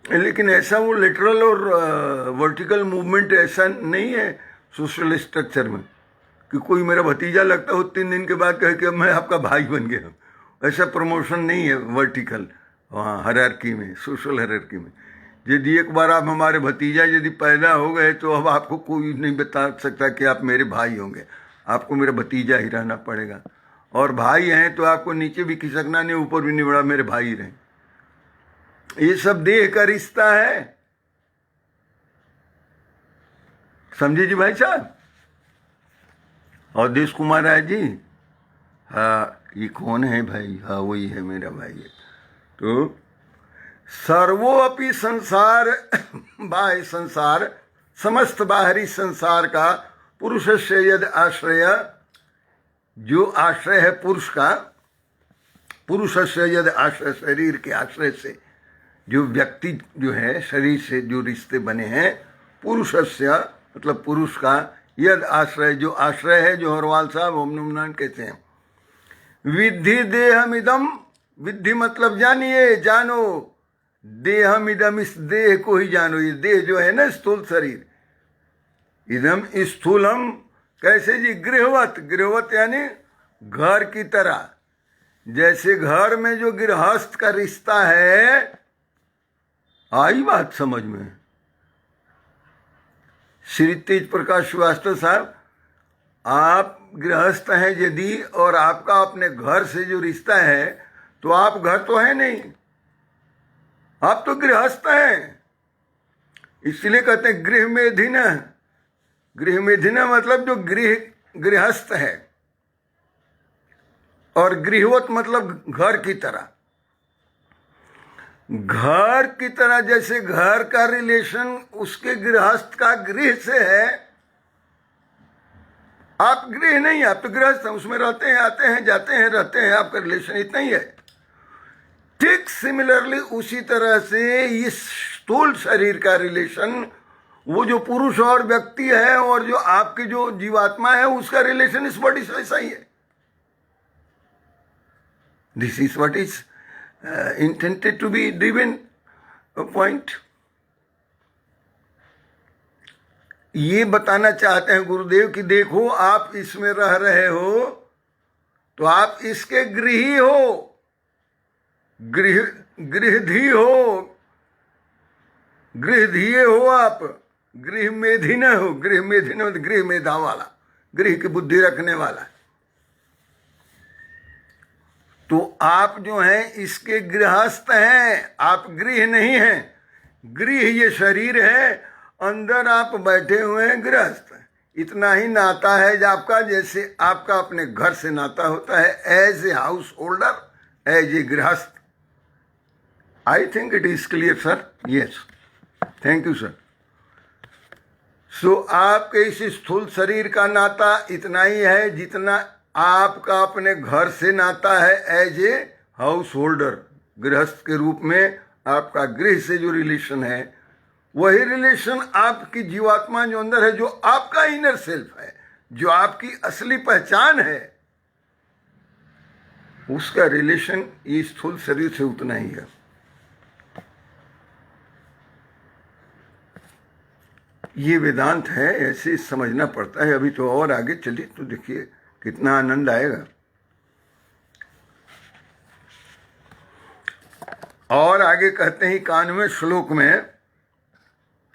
लेकिन ऐसा वो लिटरल और वर्टिकल मूवमेंट ऐसा नहीं है सोशल स्ट्रक्चर में कि कोई मेरा भतीजा लगता हो 3 दिन के बाद कहे कि मैं आपका भाई बन गया। ऐसा प्रमोशन नहीं है वर्टिकल, वहाँ हायरार्की में, सोशल हायरार्की में। यदि एक बार आप हमारे भतीजा यदि पैदा हो गए तो अब आपको कोई नहीं बता सकता कि आप मेरे भाई होंगे, आपको मेरा भतीजा ही रहना पड़ेगा। और भाई हैं तो आपको नीचे भी खिसकना नहीं, ऊपर भी नहीं बढ़ा, मेरे भाई रहे। ये सब देह का रिश्ता है, समझे जी भाई साहब? और देश कुमार राय जी, हाँ ये कौन है भाई? हाँ वही है, मेरा भाई है। तो सर्वोपि संसार, बाह्य संसार, समस्त बाहरी संसार का पुरुष से यद आश्रय, जो आश्रय है पुरुष का, पुरुष से यद आश्रय, शरीर के आश्रय से जो व्यक्ति जो है शरीर से जो रिश्ते बने हैं, पुरुष से मतलब पुरुष का, यद आश्रय जो आश्रय है, जो हरवाल साहब ओम नमो नारायण कहते हैं। विद्धि देहमिदम, विद्धि मतलब जानिए, जानो, देहमिदम इस देह को ही जानो। ये देह जो है ना स्थूल शरीर, इदम स्थूलम कैसे जी? गृहवत, गृहवत यानी घर की तरह। जैसे घर में जो गृहस्थ का रिश्ता है, आई बात समझ में? श्री तेज प्रकाश श्रीवास्तव साहब, आप गृहस्थ हैं यदि, और आपका अपने घर से जो रिश्ता है, तो आप घर तो है नहीं, आप तो गृहस्थ हैं। इसलिए कहते हैं गृह मेधिन। गृह मेधिन मतलब जो गृहस्थ है, और गृहवत मतलब घर की तरह। घर की तरह, जैसे घर का रिलेशन उसके गृहस्थ का गृह से है, आप गृह नहीं, आप तो गृहस्थ हैं, उसमें रहते हैं, आते हैं, जाते हैं, रहते हैं, आपका रिलेशन इतना ही है। ठीक सिमिलरली उसी तरह से इस स्थूल शरीर का रिलेशन, वो जो पुरुष और व्यक्ति है और जो आपकी जो जीवात्मा है, उसका रिलेशन इस व्हाट इज ऐसा ही है। This is what is intended to be driven a point। ये बताना चाहते हैं गुरुदेव कि देखो, आप इसमें रह रहे हो तो आप इसके गृही हो, गृहधी हो, गृहधीय हो, आप गृह मेधिन हो। गृह मेधिन मतलब गृह मेधा वाला, गृह की बुद्धि रखने वाला। तो आप जो हैं इसके गृहस्थ हैं, आप गृह नहीं हैं। गृह ये शरीर है, अंदर आप बैठे हुए हैं गृहस्थ। इतना ही नाता है आपका, जैसे आपका अपने घर से नाता होता है, as a householder, as a गृहस्थ। I think it is clear sir? Yes, thank you sir. So आपके इस स्थूल शरीर का नाता इतना ही है जितना आपका अपने घर से नाता है। एज ए हाउस होल्डर, गृहस्थ के रूप में आपका गृह से जो रिलेशन है, वही रिलेशन आपकी जीवात्मा जो अंदर है, जो आपका इनर सेल्फ है, जो आपकी असली पहचान है, उसका रिलेशन ये स्थूल शरीर से उतना ही है। ये वेदांत है, ऐसे समझना पड़ता है। अभी तो और आगे चलिए तो देखिए कितना आनंद आएगा। और आगे कहते हैं 91वें श्लोक में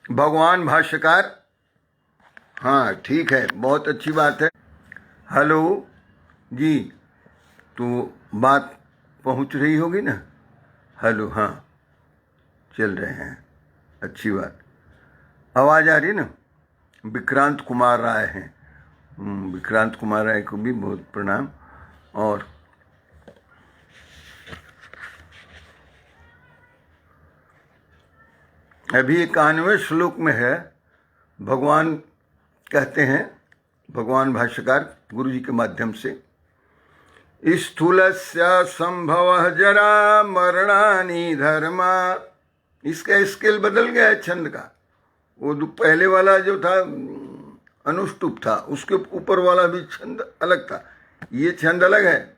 भगवान भाष्यकार, हाँ ठीक है, बहुत अच्छी बात है। हेलो जी, तो बात पहुंच रही होगी ना? हेलो, हाँ चल रहे हैं, अच्छी बात। आवाज़ आ रही है ना? विक्रांत कुमार राय हैं, विक्रांत कुमार राय को भी बहुत प्रणाम। और अभी 91वें श्लोक में है, भगवान कहते हैं, भगवान भाष्यकार गुरु जी के माध्यम से, स्थूलस्य संभवः जरा मरणानि धर्मा। इसका स्केल बदल गया है छंद का। वो पहले वाला जो था अनुष्टुप था, उसके ऊपर वाला भी छंद अलग था, ये छंद अलग है,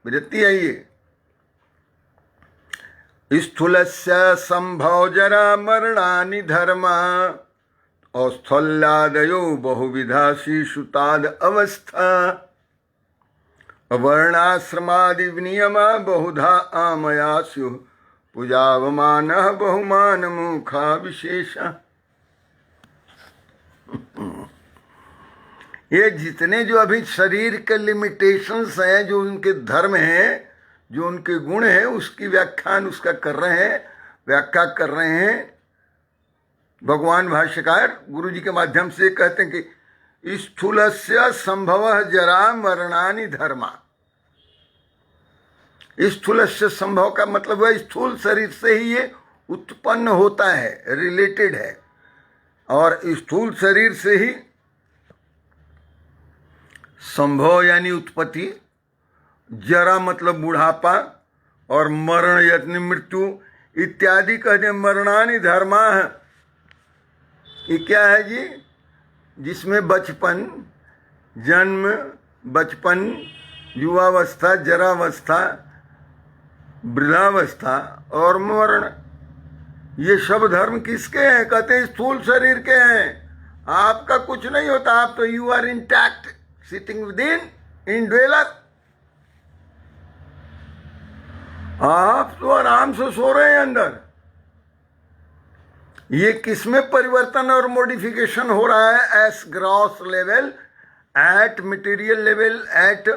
वृत्ति है ये। स्थूलस्य संभव जरा मरणानि धर्मा औस्थल्यादयो बहुविधा शिशुताद अवस्था वर्णाश्रमादि नियमा बहुधा आमया स्युः पूजावमानः बहुमान मुखा विशेष। ये जितने जो अभी शरीर के लिमिटेशंस हैं, जो उनके धर्म हैं, जो उनके गुण हैं, उसकी व्याख्यान उसका कर रहे हैं, व्याख्या कर रहे हैं भगवान भाष्यकार गुरु जी के माध्यम से। कहते हैं कि स्थूलस्य संभवः जरा मरणानि धर्मा। स्थूलस्य संभव का मतलब है स्थूल शरीर से ही ये उत्पन्न होता है, रिलेटेड है। और स्थूल शरीर से ही संभव यानी उत्पत्ति, जरा मतलब बुढ़ापा, और मरण यानी मृत्यु इत्यादि कहते हैं। मरणानि धर्मा, ये क्या है जी? जिसमें बचपन, जन्म, बचपन, युवावस्था, जरावस्था, वृद्धावस्था और मरण, ये सब धर्म किसके हैं? कहते हैं स्थूल शरीर के हैं। आपका कुछ नहीं होता, आप तो you are intact sitting within indweller. आप तो आराम से सो रहे हैं अंदर। ये किसमें परिवर्तन और मॉडिफिकेशन हो रहा है? As gross level, at material level, at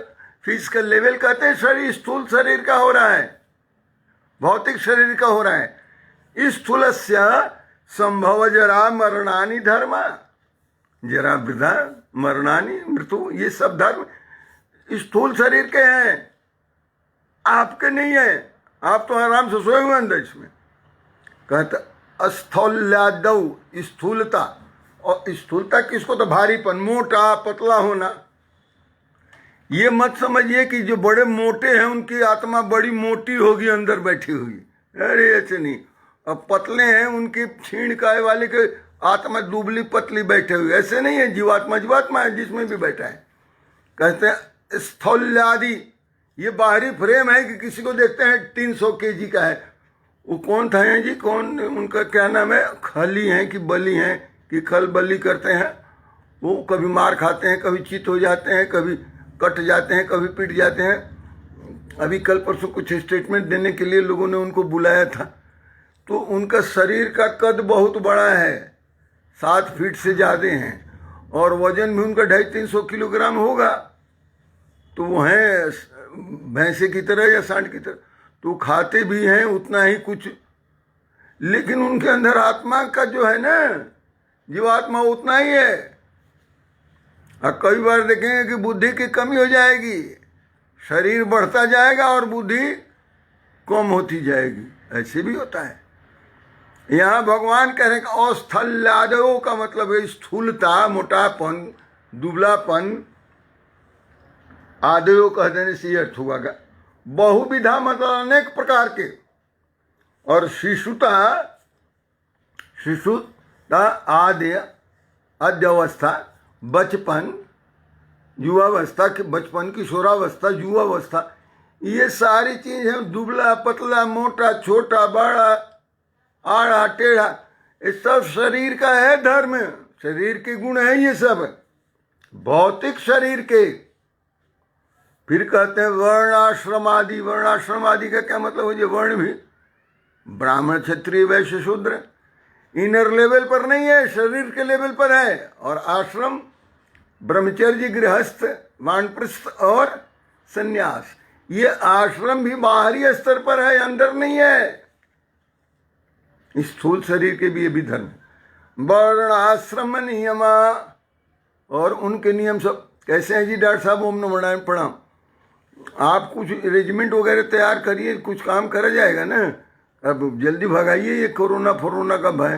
physical level. कहते हैं शरीर स्थूल शरीर का हो रहा है, भौतिक शरीर का हो रहा है। स्थूलस्य संभव जरा मरणानि धर्मा, जरा वृद्धा मरणानि मृत्यु, ये सब धर्म स्थूल शरीर के हैं, आपके नहीं है। आप तो आराम से सोए हुए अंदर इसमें। कहते स्थौल्यादौ, स्थूलता। और स्थूलता किसको? तो भारीपन, मोटा पतला होना। ये मत समझिए कि जो बड़े मोटे हैं उनकी आत्मा बड़ी मोटी होगी अंदर बैठी हुई, अरे ऐसे नहीं। अब पतले हैं उनकी छीण काय वाले के आत्मा दुबली पतली बैठे हुई, ऐसे नहीं है। जीवात्मा जीवात्मा है, जिसमें भी बैठा है। कहते हैं स्थौल्यादि, ये बाहरी फ्रेम है कि किसी को देखते हैं 300 kg का है। वो कौन था है जी? कौन, उनका क्या नाम है? खली हैं कि बली हैं कि खल बली करते हैं। वो कभी मार खाते हैं, कभी चित हो जाते हैं, कभी कट जाते हैं, कभी पिट जाते हैं। अभी कल परसों कुछ स्टेटमेंट देने के लिए लोगों ने उनको बुलाया था, तो उनका शरीर का कद बहुत बड़ा है, 7 फीट से ज़्यादा हैं, और वजन भी उनका 250-300 किलोग्राम होगा। तो वो हैं भैंसे की तरह या सांड की तरह, तो खाते भी हैं उतना ही कुछ, लेकिन उनके अंदर आत्मा का जो है ना, जीवात्मा उतना ही है। और कई बार देखेंगे कि बुद्धि की कमी हो जाएगी, शरीर बढ़ता जाएगा और बुद्धि कम होती जाएगी, ऐसे भी होता है। यहाँ भगवान कह रहे हैं कि औस्थल्यादयो का मतलब है स्थूलता, मोटापन, दुबलापन। आदयो कह देने से अर्थ हुआ का बहुविधा मतलब अनेक प्रकार के। और शिशुता आदि अध्यवस्था, बचपन, युवावस्था, बचपन, किशोरावस्था, युवावस्था, ये सारी चीज है। दुबला पतला, मोटा, छोटा, बड़ा, आड़ा टेढ़ा, ये सब शरीर का है धर्म, शरीर के गुण है ये सब, भौतिक शरीर के। फिर कहते हैं वर्णाश्रम आदि। वर्णाश्रम आदि का क्या मतलब है? ये वर्ण भी ब्राह्मण, क्षत्रिय, वैश्य, शूद्र इनर लेवल पर नहीं है, शरीर के लेवल पर है। और आश्रम ब्रह्मचर्य, गृहस्थ, वानप्रस्थ और सन्यास, ये आश्रम भी बाहरी स्तर पर है, अंदर नहीं है। स्थूल शरीर के भी ये भी धर्म। वर्ण आश्रम नियम, और उनके नियम सब कैसे हैं जी? डॉक्टर साहब ओम नमो नारायण प्रणाम। आप कुछ रेजिमेंट वगैरह तैयार करिए, कुछ काम करा जाएगा ना। अब जल्दी भगाइए ये कोरोना फोरोना का भय।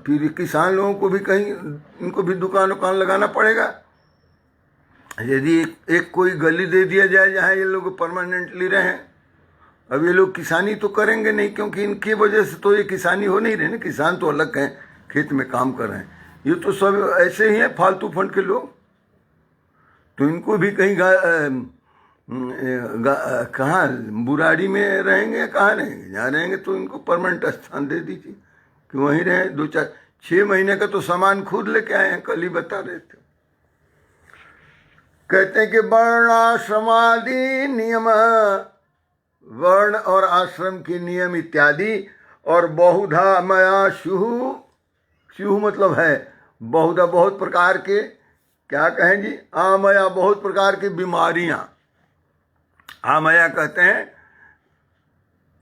फिर किसान लोगों को भी कहीं, इनको भी दुकान लगाना पड़ेगा। यदि एक कोई गली दे दिया जाए जहाँ ये लोग परमानेंटली रहें। अब ये लोग किसानी तो करेंगे नहीं, क्योंकि इनकी वजह से तो ये किसानी हो नहीं रही ना। किसान तो अलग हैं, खेत में काम कर रहे हैं। ये तो सब ऐसे ही हैं फालतू फंड के लोग। तो इनको भी कहीं कहाँ बुराड़ी में रहेंगे, कहाँ रहेंगे? जहाँ रहेंगे तो इनको परमानेंट स्थान दे दीजिए कि वहीं रहे। 2-4-6 महीने का तो सामान खुद लेके आए हैं, कल ही बता रहे थे। कहते हैं कि वर्णाश्रमादि नियम, वर्ण और आश्रम के नियम इत्यादि। और बहुधा मया स्युः मतलब है बहुधा, बहुत प्रकार के, क्या कहें जी? आमया, बहुत प्रकार की बीमारियां। आमया कहते हैं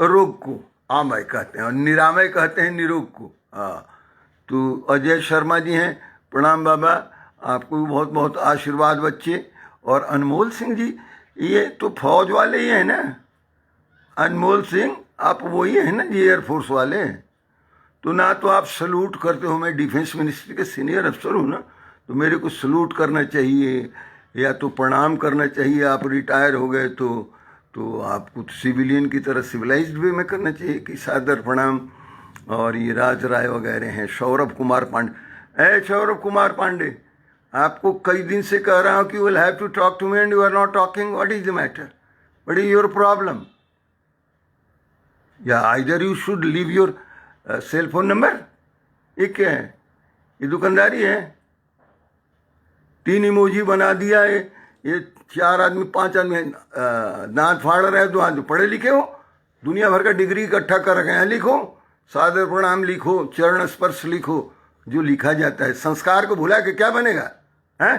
रोग को, आमय कहते हैं, और निरामय कहते हैं निरोग को। तो अजय शर्मा जी हैं, प्रणाम बाबा, आपको भी बहुत बहुत आशीर्वाद बच्चे। और अनमोल सिंह जी, ये तो फौज वाले ही हैं ना? अनमोल सिंह, आप वही हैं ना जी, एयरफोर्स वाले? तो ना तो आप सल्यूट करते हो, मैं डिफेंस मिनिस्ट्री के सीनियर अफसर हूँ ना, तो मेरे को सल्यूट करना चाहिए या तो प्रणाम करना चाहिए। आप रिटायर हो गए तो आपको सिविलियन की तरह सिविलाइज्ड वे में करना चाहिए कि सादर प्रणाम। और ये राज राय वगैरह हैं, सौरभ कुमार पांडे। सौरभ कुमार पांडे, आपको कई दिन से कह रहा हूँ कि will have to talk to me and you are not talking. What is the matter? What is your problem? या either you should leave your cell phone number. ये क्या है? ये दुकानदारी है? 3 इमोजी बना दिया है, ये 4 आदमी 5 आदमी दांत फाड़ रहे हैं, 2 आदमी पढ़े लिखे हो, दुनिया भर का डिग्री इकट्ठा कर रखे हैं। लिखो, सादर प्रणाम लिखो, चरण स्पर्श लिखो, जो लिखा जाता है। संस्कार को भुला के क्या बनेगा? हैं?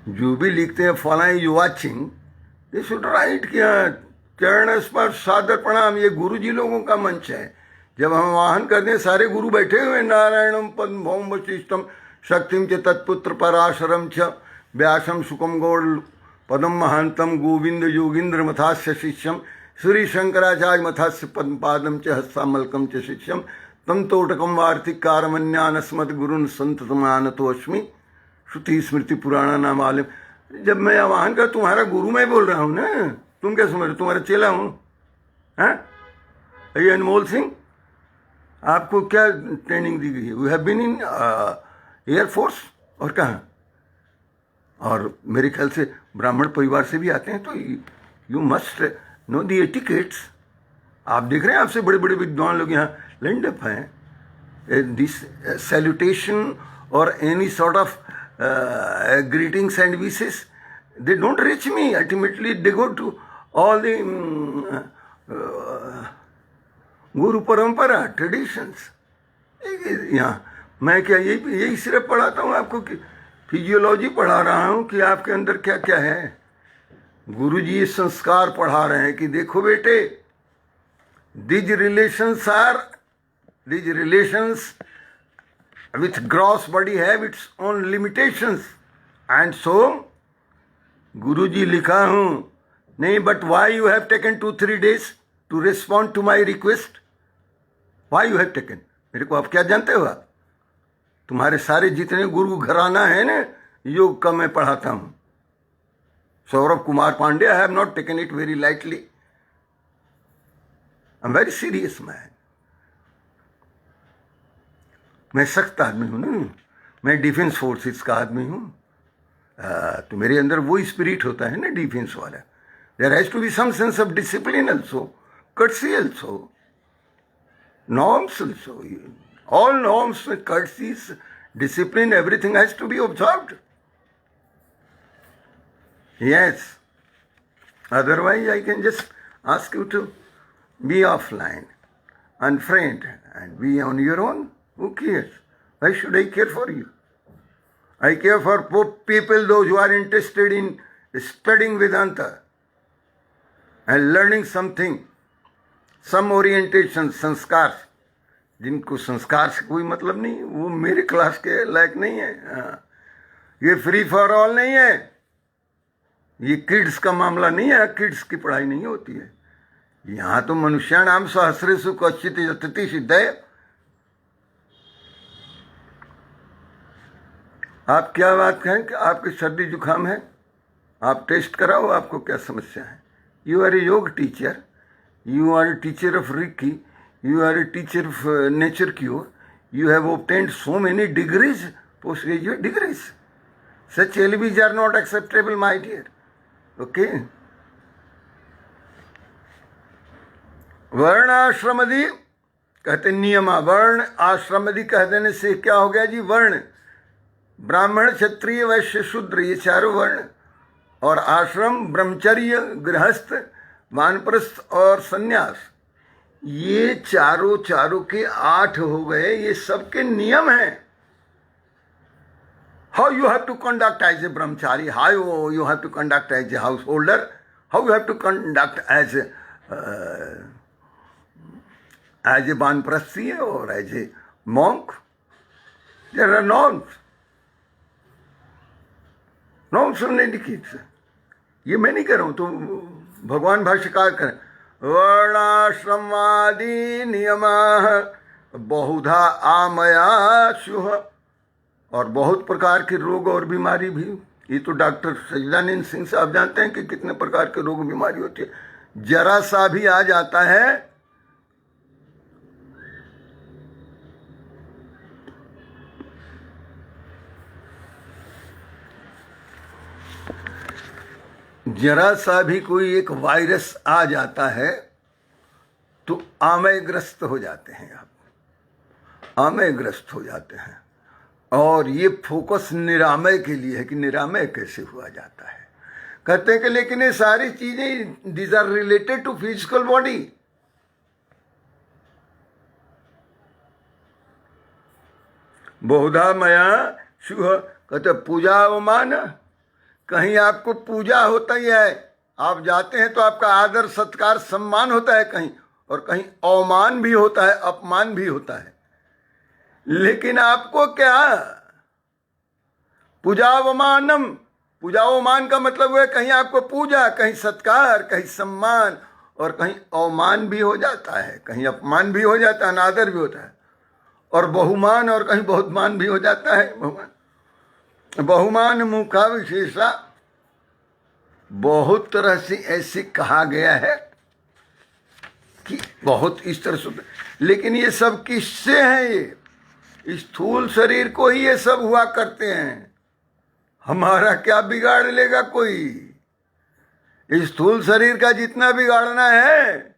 जो भी लिखते हैं following you watching, they should write किया चरण स्पर्श सादर प्रणाम। ये गुरु जी लोगों का मंच है। जब हम वाहन करते हैं, सारे गुरु बैठे हुए, नारायणम पद्म भौम वशिष्ठम शक्तिम च तत्पुत्र पराशरम च व्यासम सुकम गौड़ पदम महांतम गोविंद योगिंद्र मथास्य शिष्यम श्री शंकराचार्य मथास्य पद्म पादम च हस्तामलकम च शिष्यम तम तोटकम वार्तिक कारमन्यानस्मद गुरुन संतमानतोस्मि श्रुति स्मृति पुराणा नाम आलम। जब मैं आह्वान कर, तुम्हारा गुरु मैं बोल रहा हूँ ना, तुम क्या समझ रहे? तुम्हारा चेला हूँ? हैं? ये अनमोल सिंह, आपको क्या ट्रेनिंग दी गई है? We have been in air force. और कहाँ? और मेरे ख्याल से ब्राह्मण परिवार से भी आते हैं, तो you must know the etiquettes. आप देख रहे हैं, आपसे बड़े बड़े विद्वान लोग यहाँ लाइंड अप हैं। दिस सैल्यूटेशन और any sort of greetings and wishes, they don't reach me. Ultimately they go to all the गुरु परंपरा ट्रेडिशंस। यहाँ मैं क्या यही सिर्फ पढ़ाता हूँ आपको कि फिजियोलॉजी पढ़ा रहा हूँ कि आपके अंदर क्या क्या है। गुरु जी संस्कार पढ़ा रहे हैं कि देखो बेटे, these relations with gross body have its own limitations, and so गुरु जी लिखा हूँ नहीं, but why you have taken 2-3 days to respond to my request? Why you have taken? मेरे को आप क्या जानते हो आप? तुम्हारे सारे जितने गुरु घराना है ना योग का मैं पढ़ाता हूं, Saurabh Kumar Pandey, I have not taken it very lightly, I am very serious man. मैं सख्त आदमी हूं ना, मैं डिफेंस फोर्सेस का आदमी हूं। तो मेरे अंदर वो स्पिरिट होता है ना डिफेंस वाला। There has to be some sense of discipline also, courtesy also, norms also. All norms, courtesies, discipline, everything has to be observed. Yes. Otherwise, I can just ask you to be offline, unfriend, and be on your own. Who cares? Why should I care for you? I care for people, those who are interested in studying Vedanta and learning something. Some orientation, संस्कार, जिनको संस्कार से कोई मतलब नहीं, वो मेरे class के लायक नहीं है। ये फ्री फॉर ऑल नहीं है, ये किड्स का मामला नहीं है, किड्स की पढ़ाई नहीं होती है। यहाँ तो मनुष्याणाम सहस्रेषु कश्चित् यतति सिद्धये। आप क्या बात कहें कि आपकी सर्दी जुकाम है, आप टेस्ट कराओ, आपको क्या समस्या है? यू आर ए योग teacher, you are a teacher of Reiki, you are a teacher of nature cure, you have obtained so many degrees, postgraduate degrees. Such LBs are not acceptable, my dear. Okay? वर्ण आश्रमदि कहते नियमा, वर्ण आश्रमदि कह देने से क्या हो गया जी? वर्ण, ब्राह्मण, क्षत्रिय, वैश्य, शूद्र, ये चारों वर्ण, और आश्रम, ब्रह्मचर्य, गृहस्थ, वानप्रस्थ और सन्यास, ये चारों के 8 हो गए। ये सबके नियम हैं। How you have to conduct as a ब्रह्मचारी, how you have to conduct as a householder, how you have to conduct as a वानप्रस्थी और as a monk. There are norms, norms नहीं लिखी। ये मैं नहीं कर रहा हूं, तो भगवान भाष्यकार करें, वर्णाश्रमादि नियमाः बहुधा आमयाशुः, और बहुत प्रकार के रोग और बीमारी भी। ये तो डॉक्टर सजदानंद सिंह साहब जानते हैं कि कितने प्रकार के रोग बीमारी होती है। जरा सा भी आ जाता है जरा सा भी कोई एक वायरस आ जाता है तो आमयग्रस्त हो जाते हैं आप, आमयग्रस्त हो जाते हैं। और ये फोकस निरामय के लिए है कि निरामय कैसे हुआ जाता है। कहते हैं कि लेकिन ये सारी चीजें these are related to physical body. बहुधा मया शुभ, कहते पूजा अवमान, कहीं आपको पूजा होता ही है, आप जाते हैं तो आपका आदर सत्कार सम्मान होता है कहीं, और कहीं अवमान भी होता है, अपमान भी होता है। लेकिन आपको क्या पूजावमानम, पूजावमान का मतलब है कहीं आपको पूजा, कहीं सत्कार, कहीं सम्मान, और कहीं अवमान भी हो जाता है, कहीं अपमान भी हो जाता है, अनादर भी होता है, और बहुमान, और कहीं बहुत मान भी हो जाता है। बहुमान मुखा विशेषा, बहुत तरह से ऐसे कहा गया है कि बहुत इस तरह से। लेकिन ये सब किससे है? ये स्थूल शरीर को ही ये सब हुआ करते हैं। हमारा क्या बिगाड़ लेगा कोई? इस स्थूल शरीर का जितना बिगाड़ना है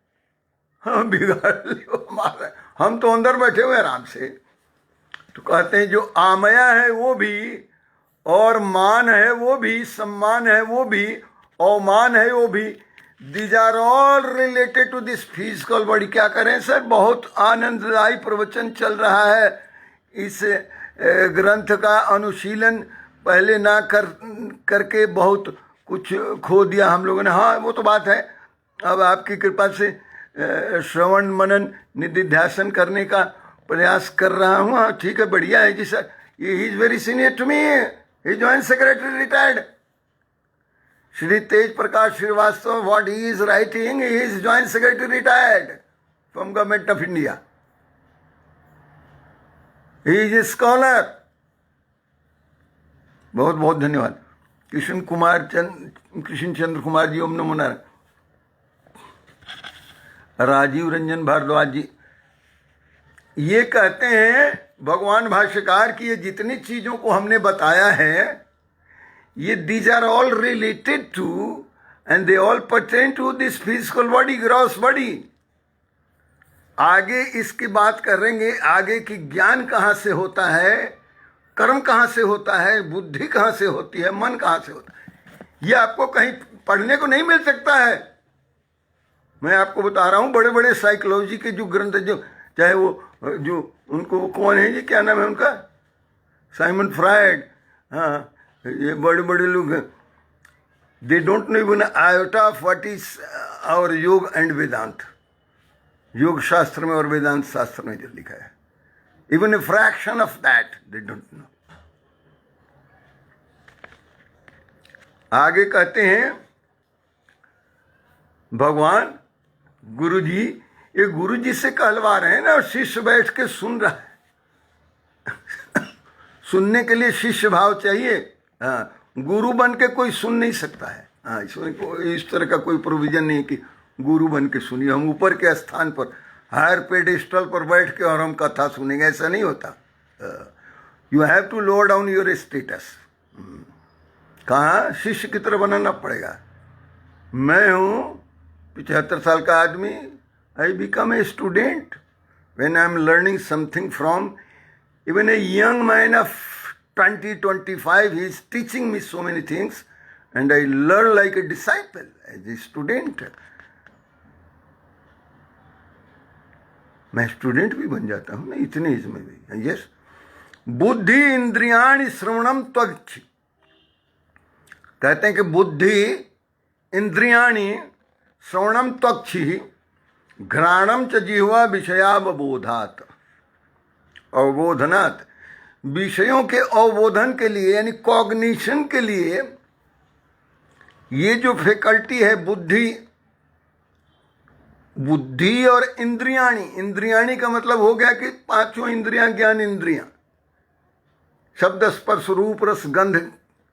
हम बिगाड़ लो, हमारा, हम तो अंदर बैठे हुए आराम से। तो कहते हैं जो आमया है वो भी, और मान है वो भी, सम्मान है वो भी, अवमान है वो भी, these are all related to this physical body. क्या करें सर, बहुत आनंददायी प्रवचन चल रहा है। इस ग्रंथ का अनुशीलन पहले ना करके बहुत कुछ खो दिया हम लोगों ने। हाँ वो तो बात है, अब आपकी कृपा से श्रवण मनन निधिध्यासन करने का प्रयास कर रहा हूँ। हाँ ठीक है, बढ़िया है जी sir. He is very senior to me, he joint secretary retired. Shri Tej Prakash Srivastava, what he is writing, he is joint secretary retired from government of India, he is a scholar. बहुत बहुत धन्यवाद। कृष्ण चंद्र कुमार जी, ओम नमो नारायण। राजीव रंजन भारद्वाज जी ये कहते हैं भगवान भाष्यकार की ये जितनी चीजों को हमने बताया है, ये these are all related to and they all pertain to this physical body, gross body. आगे इसकी बात करेंगे, आगे की ज्ञान कहाँ से होता है, कर्म कहाँ से होता है, बुद्धि कहाँ से होती है, मन कहाँ से होता है, ये आपको कहीं पढ़ने को नहीं मिल सकता है। मैं आपको बता रहा हूँ, बड़े बड़े साइकोलॉजी के जो ग्रंथ, जो चाहे वो जो उनको कौन है जी, क्या नाम है उनका, साइमन फ्रायड, हाँ, ये बड़े बड़े लोग, they don't know even iota of what is our yoga and Vedanta. Yoga शास्त्र में और वेदांत शास्त्र में जो लिखा है, even a fraction of that they don't no. आगे कहते हैं भगवान गुरु जी, ये गुरु जी से कहलवा रहे हैं ना, और शिष्य बैठ के सुन रहा है सुनने के लिए शिष्य भाव चाहिए। हाँ, गुरु बन के कोई सुन नहीं सकता है। हाँ, इसमें इस तरह का कोई प्रोविजन नहीं कि गुरु बन के सुनिए, हम ऊपर के स्थान पर हायर पेडिस्टल पर बैठ के और हम कथा सुनेंगे, ऐसा नहीं होता। You have to low down your status. कहाँ शिष्य की तरह बनाना पड़ेगा। मैं हूँ 75 साल का आदमी, I become a student when I am learning something from even a young man of 20-25, he is teaching me so many things and I learn like a disciple as a student. मैं student भी बन जाता हूँ ना इतने as में भी। Yes, बुद्धि इंद्रियाणि श्रवणम त्वक्छि, कहते हैं कि बुद्धि इंद्रियाणि श्रवणम त्वक्छि घ्राणम च जिह्वा विषयावबोधात्, अवबोधनात्, विषयों के अवबोधन के लिए यानी कॉग्निशन के लिए ये जो फैकल्टी है बुद्धि और इंद्रियाणी, इंद्रियाणी का मतलब हो गया कि पांचों इंद्रियां, ज्ञान इंद्रियां, शब्द स्पर्श रूप रस गंध,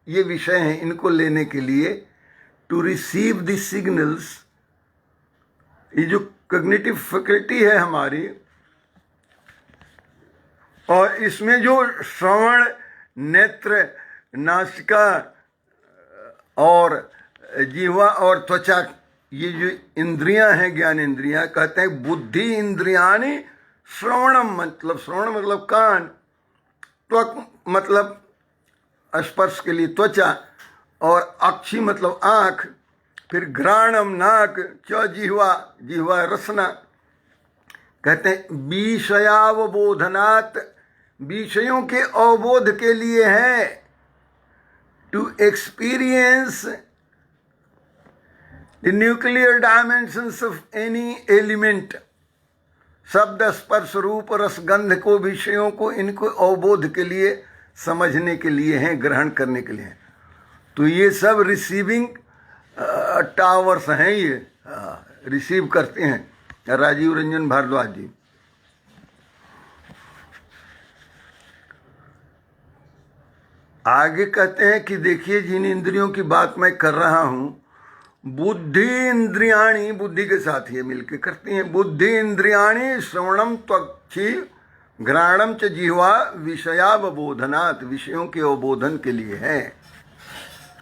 ये विषय हैं, इनको लेने के लिए टू रिसीव द सिग्नल्स, ये जो कॉग्निटिव फैकल्टी है हमारी, और इसमें जो श्रवण, नेत्र, नासिका और जीवा और त्वचा, ये जो इंद्रियां हैं, ज्ञान इंद्रियां, कहते हैं बुद्धि इंद्रियाणि श्रवणम, मतलब श्रवण मतलब कान, त्वक मतलब स्पर्श के लिए त्वचा, और अक्षि मतलब आँख, फिर घ्राणम नाक, च जिह्वा, जिह्वा रसना, कहते हैं विषयावबोधनात्, विषयों के अवबोध के लिए है, to experience the nuclear dimensions of any element, शब्द स्पर्श रूप रस गंध को, विषयों को, इनको अवबोध के लिए, समझने के लिए हैं, ग्रहण करने के लिए हैं। तो ये सब रिसीविंग टावर्स हैं, ये रिसीव करते हैं। राजीव रंजन भारद्वाज जी, आगे कहते हैं कि देखिए जिन इंद्रियों की बात मैं कर रहा हूं, बुद्धि इंद्रियाणी, बुद्धि के साथ ये मिलके करती हैं, बुद्धि इंद्रियाणी श्रवणम त्वक्छि घ्राणम च जिह्वा विषयावबोधनात्, विषयों के अवबोधन के लिए है,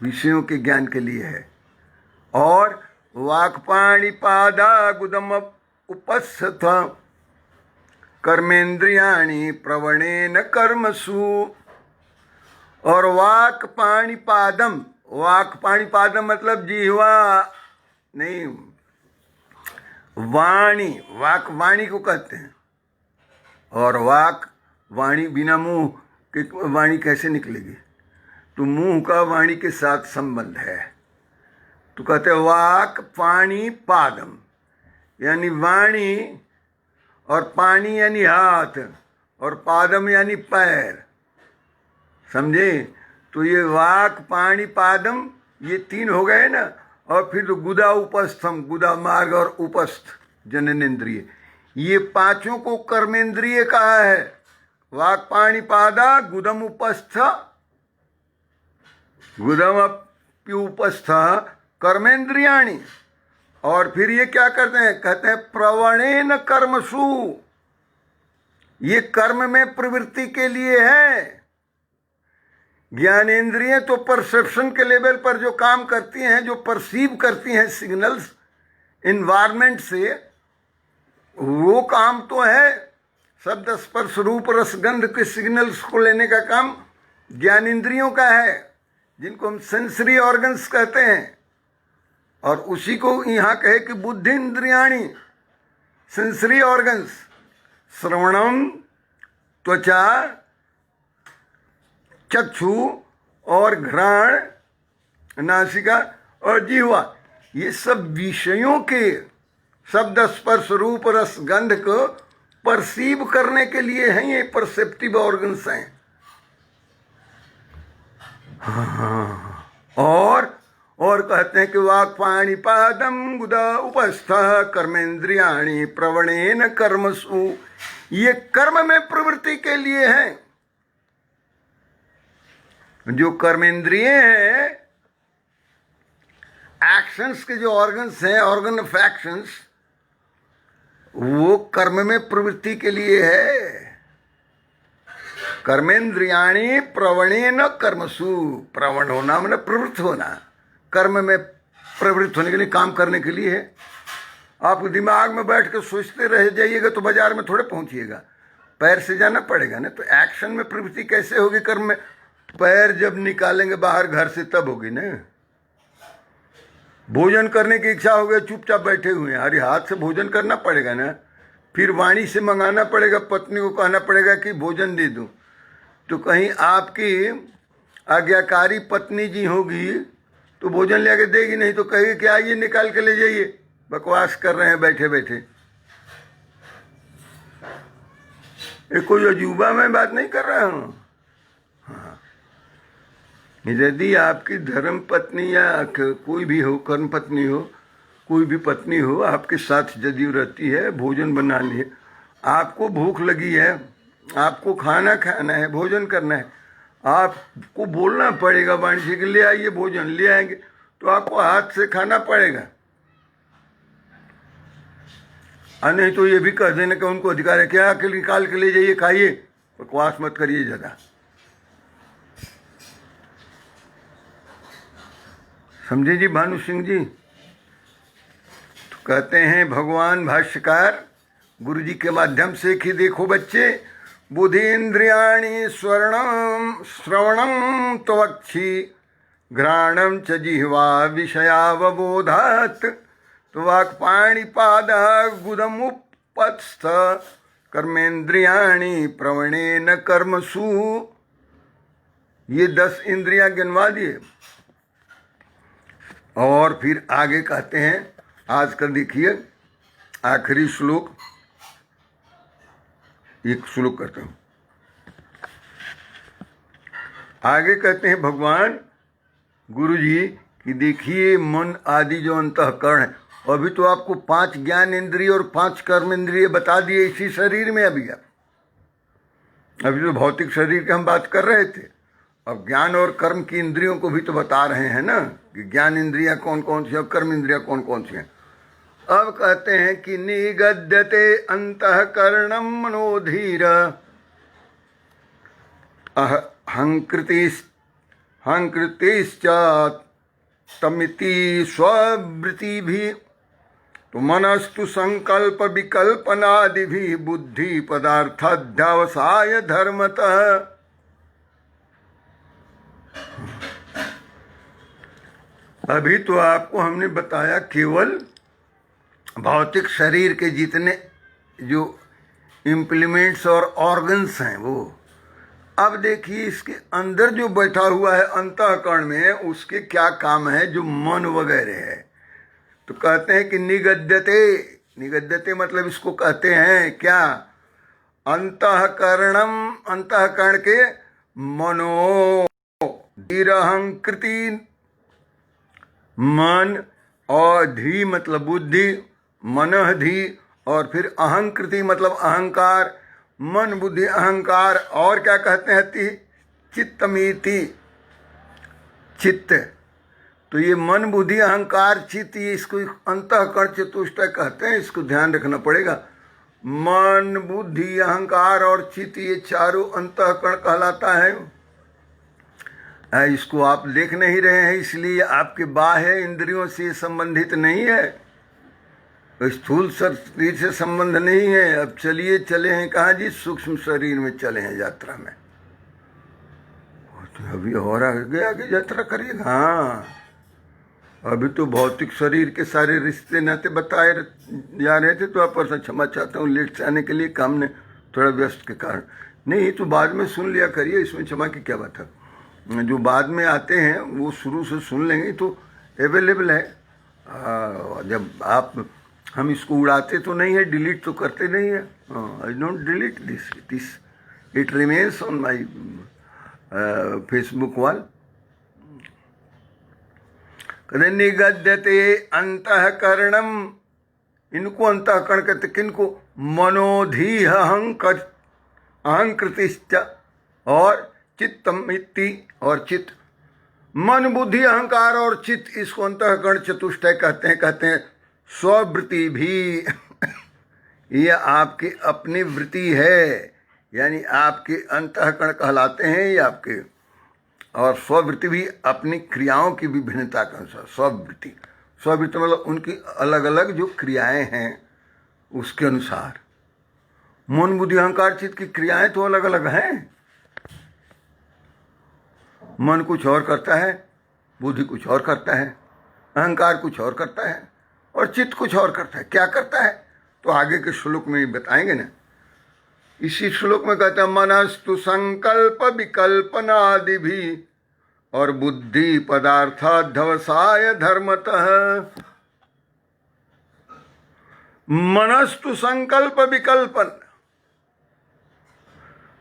विषयों के ज्ञान के लिए है। और वाक्पाणि पादा गुदम उपस्थ कर्मेंद्रियाणि प्रवणेन कर्मसु, और वाक पाणि पादम, वाक पाणि पादम मतलब जिह्वा नहीं, वाणी, वाक वाणी को कहते हैं, और वाक वाणी, बिना मुंह के वाणी कैसे निकलेगी, तो मुंह का वाणी के साथ संबंध है, तो कहते हैं वाक पाणि पादम, यानी वाणी, और पानी यानी हाथ, और पादम यानी पैर, समझे। तो ये वाक पाणि पादम ये तीन हो गए ना, और फिर तो गुदा उपस्थम, गुदा मार्ग और उपस्थ जननेन्द्रिय, ये पांचों को कर्मेंद्रिय कहा है। वाक पाणी पादा गुदम उपस्थ, गुदम उपस्थ कर्मेंद्रियाणी। और फिर ये क्या करते हैं, कहते हैं प्रवणेन कर्मसु, ये कर्म में प्रवृत्ति के लिए है। ज्ञानेंद्रिय तो परसेप्शन के लेवल पर जो काम करती हैं, जो परसीव करती हैं सिग्नल्स इन्वायरमेंट से, वो काम तो है शब्द स्पर्श रूप रस गंध के सिग्नल्स को लेने का काम ज्ञानेंद्रियों का है, जिनको हम सेंसरी ऑर्गन्स कहते हैं। और उसी को यहाँ कहे कि बुद्धि इंद्रियाणी, सेंसरी ऑर्गन्स, श्रवणम, त्वचा, चक्षु और घ्राण, नासिका और जिह्वा, ये सब विषयों के शब्द स्पर्श रूप रस गंध को परसीव करने के लिए हैं, ये परसेप्टिव ऑर्गन्स हैं। और कहते हैं कि वाक् पाणी पादम गुदा उपस्थ कर्मेंद्रियाणी प्रवणेन कर्मसु, ये कर्म में प्रवृत्ति के लिए है। जो कर्मेंद्रिय है, एक्शंस के जो ऑर्गन्स हैं, ऑर्गन ऑफ एक्शंस, वो कर्म में प्रवृत्ति के लिए है। कर्मेंद्रियाणी प्रवणेन कर्मसु, प्रवण होना मतलब प्रवृत्त होना, कर्म में प्रवृत्त होने के लिए, काम करने के लिए है। आप दिमाग में बैठ कर सोचते रह जाइएगा तो बाजार में थोड़े पहुंचिएगा, पैर से जाना पड़ेगा ना। तो एक्शन में प्रवृत्ति कैसे होगी कर्म में? पैर जब निकालेंगे बाहर घर से तब होगी ना। भोजन करने की इच्छा हो गई, चुपचाप बैठे हुए हैं, अरे हाथ से भोजन करना पड़ेगा ना। फिर वाणी से मंगाना पड़ेगा, पत्नी को कहना पड़ेगा कि भोजन दे दूं। तो कहीं आपकी आज्ञाकारी पत्नी जी होगी तो भोजन ले के देगी, नहीं तो कहेगी कि आइए निकाल के ले जाइए, बकवास कर रहे हैं बैठे बैठे। ये कोई अजूबा मैं बात नहीं कर रहा हूँ। हाँ, यदि आपकी धर्म पत्नी या कोई भी हो, कर्म पत्नी हो, कोई भी पत्नी हो, आपके साथ यदि रहती है, भोजन बना लिए, आपको भूख लगी है, आपको खाना खाना है, भोजन करना है, आपको बोलना पड़ेगा वाणी से कि ले आइए भोजन, ले आएंगे, तो आपको हाथ से खाना पड़ेगा। और नहीं तो ये भी कह देने का उनको अधिकार है, क्या कि निकाल के ले जाइए, खाइए, बकवास मत करिए ज़्यादा। समझे जी भानु सिंह जी? तो कहते हैं भगवान भाष्यकार गुरु जी के माध्यम से कि देखो बच्चे, बुद्धीन्द्रियाणि श्रवणम त्वक्षि घ्राणम च जिह्वा विषयावबोधात् वाक् पाणी पादा गुदम उपस्थ कर्मेंद्रियाणि प्रवणेन कर्मसु। ये 10 इंद्रियां गिनवा दिए। और फिर आगे कहते हैं, आज का देखिए आखिरी श्लोक, एक श्लोक करता हूं। आगे कहते हैं भगवान गुरु जी कि देखिए मन आदि जो अंतःकरण है, अभी तो आपको 5 ज्ञान इंद्रिय और 5 कर्म इंद्रिय बता दिए इसी शरीर में। अभी तो भौतिक शरीर की हम बात कर रहे थे, अब ज्ञान और कर्म की इंद्रियों को भी तो बता रहे हैं ना, कि ज्ञान इंद्रियां कौन कौन सी और कर्म इंद्रियां कौन कौन सी हैं। अब कहते हैं कि निगद्यते अंतःकरणम मनोधीर हंकृतिश्च तमिति स्ववृत्ति भी, तो मनस्तु संकल्प विकल्पनादि भी बुद्धि पदार्थाध्यावसाय धर्मतः। अभी तो आपको हमने बताया केवल भौतिक शरीर के जितने जो इम्प्लीमेंट्स और ऑर्गन्स हैं वो। अब देखिए इसके अंदर जो बैठा हुआ है अंतःकरण में, उसके क्या काम है, जो मन वगैरह है। तो कहते हैं कि निगद्यते, निगद्यते मतलब इसको कहते हैं क्या, अंतःकरणम, अंतःकरण के मनो धीरहंकृति मन, और धी मतलब बुद्धि, मनः धी, और फिर अहंकृति मतलब अहंकार, मन बुद्धि अहंकार, और क्या कहते हैं ति, चित्तमीति, चित्त। तो ये मन बुद्धि अहंकार चित्त, ये इसको अंतःकरण चतुष्टय कहते हैं, इसको ध्यान रखना पड़ेगा। मन बुद्धि अहंकार और चित्त, ये चारों अंतःकरण कहलाता है। इसको आप देख नहीं रहे हैं, इसलिए आपके बाह्य इंद्रियों से संबंधित नहीं है, स्थूल शरीर से संबंध नहीं है। अब चलिए, चले हैं कहाँ जी? सूक्ष्म शरीर में चले हैं यात्रा में। तो अभी और आगे यात्रा करिएगा। हाँ, अभी तो भौतिक शरीर के सारे रिश्ते नाते बताए जा रहे थे, तो आप पर क्षमा चाहता हूँ लेट से आने के लिए, काम ने थोड़ा व्यस्त के कारण। नहीं तो बाद में सुन लिया करिए, इसमें क्षमा की क्या बात है। जो बाद में आते हैं वो शुरू से सुन लेंगे तो अवेलेबल है। जब आप, हम इसको उड़ाते तो नहीं है, डिलीट तो करते नहीं है। I don't delete this, it remains on my Facebook wall. कदे निगद्यते अंतःकरणम, इनको अंतःकरण कहते, किनको? मनोधी अहंकृतिश्च और चित्तम इति, और चित्त, मन बुद्धि अहंकार और चित्त, इसको अंतःकरण चतुष्टय कहते हैं। कहते हैं स्ववृत्ति भी ये आपकी अपनी वृत्ति है, यानी आपके अंतःकरण कहलाते हैं ये आपके। और स्ववृत्ति भी अपनी क्रियाओं की विभिन्नता के अनुसार। स्ववृत्ति, स्ववृत्ति मतलब उनकी अलग अलग जो क्रियाएं हैं उसके अनुसार। मन बुद्धि अहंकार चित्त की क्रियाएं तो अलग अलग हैं। मन कुछ और करता है, बुद्धि कुछ और करता है, अहंकार कुछ और करता है, और चित्त कुछ और करता है। क्या करता है तो आगे के श्लोक में बताएंगे ना। इसी श्लोक में कहते हैं मनस्तु संकल्प विकल्पनादि भी और बुद्धि पदार्थाध्यवसाय धर्मतः। मनस्तु संकल्प विकल्पन,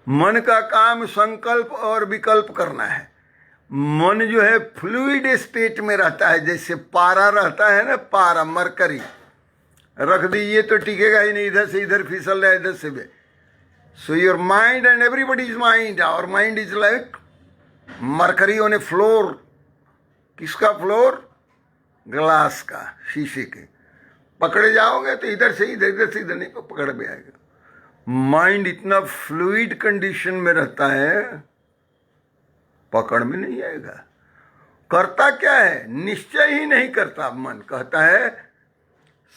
मन का काम संकल्प और विकल्प करना है। मन जो है फ्लूइड स्टेट में रहता है, जैसे पारा रहता है ना, पारा मरकरी रख दीजिए तो टिकेगा ही नहीं, इधर से इधर फिसल रहा है, इधर से भी। So your mind and everybody is mind, our mind is like mercury on a floor. किसका फ्लोर? ग्लास का, शीशे के। पकड़े जाओगे तो इधर से इधर, इधर से इधर नहीं पकड़ में आएगा। माइंड इतना फ्लूइड कंडीशन में रहता है, पकड़ में नहीं आएगा। करता क्या है? निश्चय ही नहीं करता। मन कहता है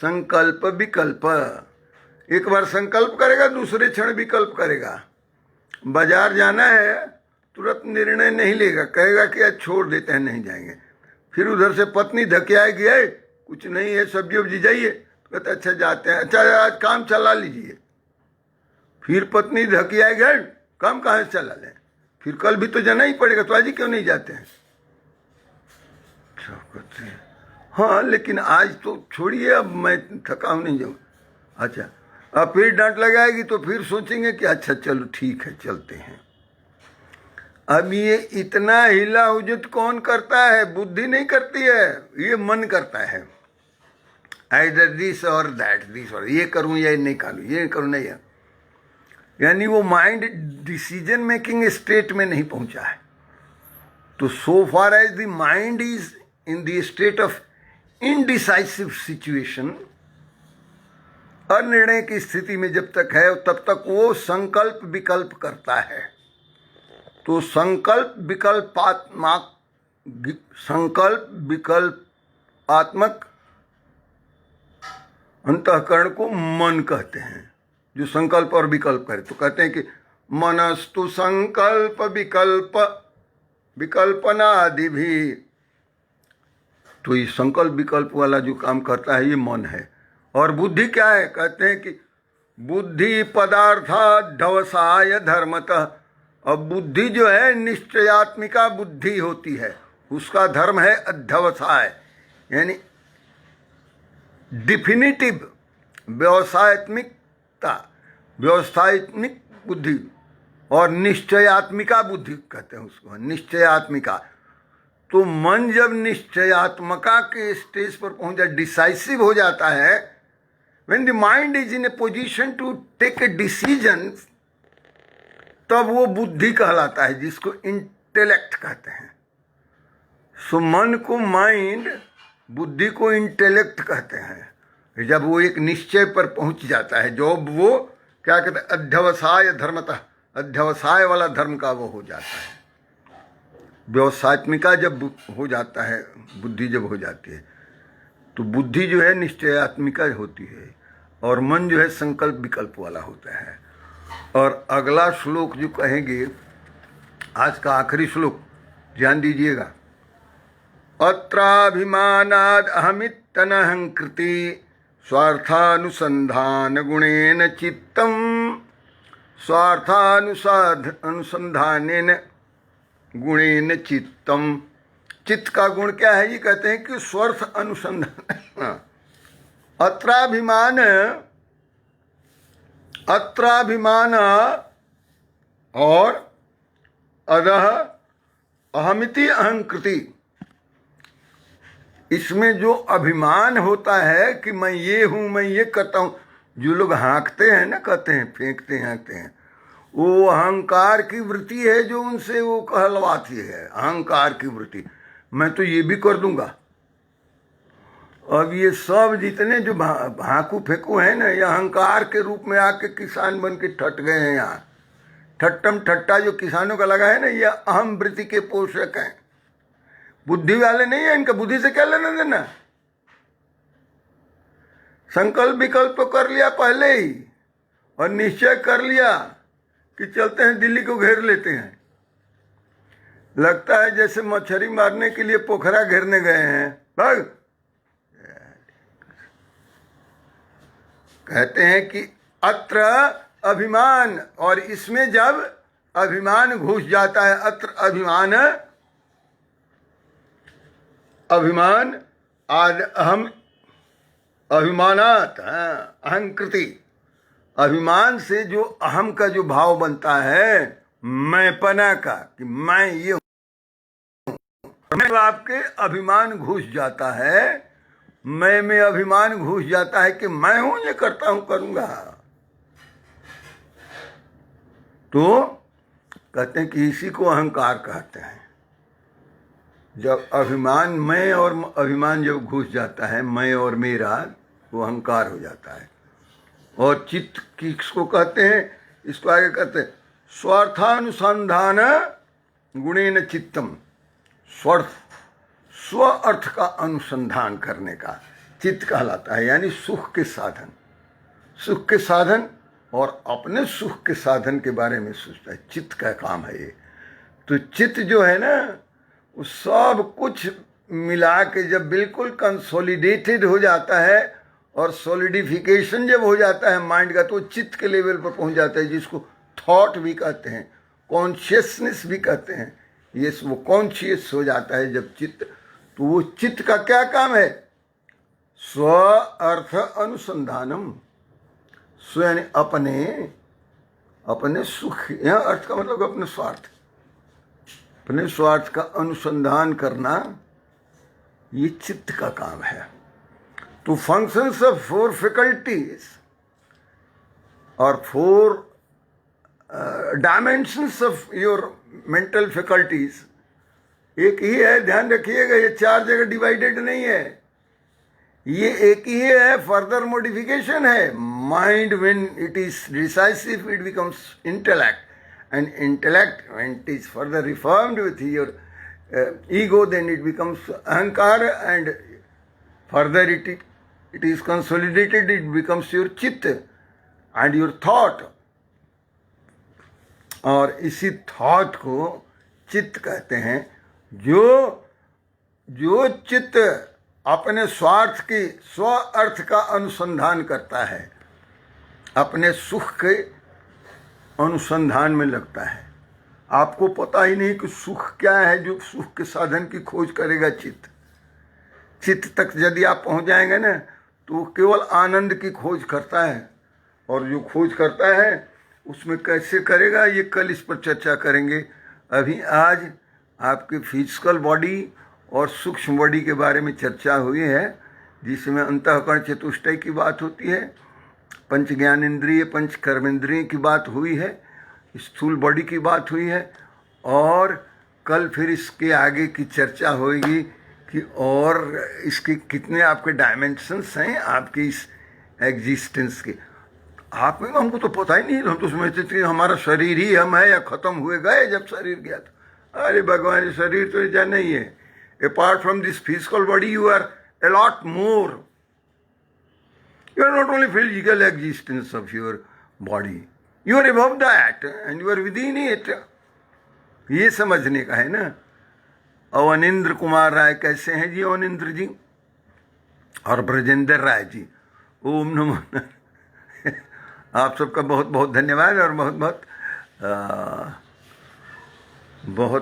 संकल्प विकल्प, एक बार संकल्प करेगा, दूसरे क्षण विकल्प करेगा। बाजार जाना है, तुरंत निर्णय नहीं लेगा, कहेगा कि आज छोड़ देते हैं, नहीं जाएंगे। फिर उधर से पत्नी धकियाएगी, है कुछ नहीं है, सब्जी वब्जी जाइए, तो कहते अच्छा जाते हैं, अच्छा आज काम चला लीजिए। फिर पत्नी धकियाएगी, काम कहाँ से चला लें, फिर कल भी तो जाना ही पड़ेगा, तो आज ही क्यों नहीं जाते हैं। सब कहते हैं हाँ लेकिन आज तो छोड़िए, अब मैं थका हूँ, नहीं जाऊँ। अच्छा, अब फिर डांट लगाएगी तो फिर सोचेंगे कि अच्छा चलो ठीक है चलते हैं। अब ये इतना हिला हुजूत कौन करता है? बुद्धि नहीं करती है, ये मन करता है। आइदर दिस और दैट, दिस और, ये करूं या नहीं करूं, ये करूं नहीं है। यानी वो माइंड डिसीजन मेकिंग स्टेट में नहीं पहुंचा है। तो so far as the mind is in the state of indecisive situation, अनिर्णय की स्थिति में जब तक है तब तक वो संकल्प विकल्प करता है। तो संकल्प विकल्पात्मक अंतःकरण को मन कहते हैं, जो संकल्प और विकल्प करे। तो कहते हैं कि मनस्तु संकल्प विकल्पनादि भी, तो ये संकल्प विकल्प वाला जो काम करता है ये मन है। और बुद्धि क्या है? कहते हैं कि बुद्धि पदार्थाध्यवसाय धर्मतः। अब बुद्धि जो है निश्चयात्मिका बुद्धि होती है, उसका धर्म है अध्यवसाय, यानी डिफिनिटिव व्यवसायत्मिकता, व्यवस्थात्मिक बुद्धि। और निश्चयात्मिका बुद्धि कहते हैं उसको, निश्चयात्मिका। तो मन जब निश्चयात्मका के स्टेज पर पहुंच जाए, डिसाइसिव हो जाता है, when the mind is in a position to take a decision, तब वो बुद्धि कहलाता है, जिसको इंटेलेक्ट कहते हैं। सो मन को माइंड, बुद्धि को इंटेलेक्ट कहते हैं। जब वो एक निश्चय पर पहुंच जाता है, जब वो क्या कहते हैं, अध्यवसाय धर्मतः, अध्यवसाय वाला धर्म का वो हो जाता है, व्यवसायत्मिका जब हो जाता है, बुद्धि जब हो जाती है, तो बुद्धि जो है निश्चयात्मिका होती है और मन जो है संकल्प विकल्प वाला होता है। और अगला श्लोक जो कहेंगे, आज का आखिरी श्लोक ध्यान दीजिएगा। अत्राभिमानाद् अहमित्यनहंकृति स्वार्थानुसंधान गुणेन चित्तम स्वार्थानुसंधानेन गुणेन चित्तम। चित्त का गुण क्या है? ये कहते हैं कि स्वार्थ अनुसंधान। अत्राभिमान और अदह अहमिति अहंकृति, इसमें जो अभिमान होता है कि मैं ये हूं, मैं ये करता हूं, जो लोग हाँकते हैं ना, कहते हैं, फेंकते हैं, हाँकते हैं, वो अहंकार की वृत्ति है जो उनसे वो कहलवाती है, अहंकार की वृत्ति। मैं तो ये भी कर दूंगा। अब ये सब जितने जो हाँकू फेंकू हैं ना, ये अहंकार के रूप में आके किसान बन के ठट गए हैं। यहाँ ठट्टम ठट्टा जो किसानों का लगा है ना, ये अहम वृत्ति के पोषक हैं, बुद्धि वाले नहीं है। इनका बुद्धि से क्या लेना देना? संकल्प विकल्प तो कर लिया पहले ही और निश्चय कर लिया कि चलते हैं, दिल्ली को घेर लेते हैं। लगता है जैसे मछली मारने के लिए पोखरा घेरने गए हैं। भाग, कहते हैं कि अत्र अभिमान, और इसमें जब अभिमान घुस जाता है, अत्र अभिमान, अभिमान आद अहम अभिमानात अहंकृति, अभिमान से जो अहम का जो भाव बनता है, मैंपना का, कि मैं ये हूं, आपके अभिमान घुस जाता है, मैं में अभिमान घुस जाता है कि मैं हूं, ये करता हूं, करूंगा। तो कहते हैं कि इसी को अहंकार कहते हैं। जब अभिमान, मैं और अभिमान जब घुस जाता है, मैं और मेरा, वो अहंकार हो जाता है। और चित्त किसको कहते हैं? इसको आगे कहते हैं स्वार्थानुसंधान गुणेन चित्तम। स्वार्थ, स्व अर्थ का अनुसंधान करने का चित्त कहलाता है, यानी सुख के साधन, सुख के साधन और अपने सुख के साधन के बारे में सोचता है। चित्त का काम है ये। तो चित्त जो है ना, वो सब कुछ मिला के जब बिल्कुल कंसोलिडेटेड हो जाता है और सॉलिडिफिकेशन जब हो जाता है माइंड का, तो चित्त के लेवल पर पहुंच जाता है, जिसको थॉट भी कहते हैं, कॉन्शियसनेस भी कहते हैं। ये वो कॉन्शियस हो जाता है जब चित्त। तो वो चित्त का क्या काम है? स्व अर्थ अनुसंधानम। स्व यानी अपने, अपने सुख, यहाँ अर्थ का मतलब अपने स्वार्थ, अपने स्वार्थ का अनुसंधान करना, ये चित्त का काम है। तो फंक्शंस ऑफ फोर फैकल्टीज और four dimensions of your mental faculties एक ही है, ध्यान रखिएगा। ये चार जगह डिवाइडेड नहीं है, ये एक ही है, फर्दर मॉडिफिकेशन है। Mind when it is decisive it becomes intellect, and intellect when it is further reformed with your ego, then it becomes ahankara, and further it is consolidated, it becomes your chitta and your thought, और इसी thought को चित्त कहते हैं। जो चित्त अपने स्वार्थ की, स्व अर्थ का अनुसंधान करता है, अपने सुख के अनुसंधान में लगता है। आपको पता ही नहीं कि सुख क्या है, जो सुख के साधन की खोज करेगा चित्त। चित्त तक यदि आप पहुंच जाएंगे ना, तो वो केवल आनंद की खोज करता है, और जो खोज करता है उसमें कैसे करेगा, ये कल इस पर चर्चा करेंगे। अभी आज आपकी फिजिकल बॉडी और सूक्ष्म बॉडी के बारे में चर्चा हुई है, जिसमें अंतःकरण चतुष्टय की बात होती है, पंच ज्ञानेंद्रिय पंच कर्मेंद्रिय की बात हुई है, स्थूल बॉडी की बात हुई है, और कल फिर इसके आगे की चर्चा होगी कि और इसके कितने आपके डायमेंशंस हैं आपके इस एग्जिस्टेंस के। आप में हमको तो पता ही नहीं, हम तो समझते थे हमारा शरीर ही हम है या खत्म हुए गए जब शरीर गया था। अरे भगवान, शरीर तो ऐसा नहीं है। Apart from this physical body you are a lot more. You are not only physical existence of your body, you are above that and you are within it. ये समझने का है ना। अवनिंद्र कुमार राय कैसे हैं जी? अवनिंद्र जी और ब्रजेंद्र राय जी, ओम नमो आप सबका बहुत बहुत धन्यवाद और बहुत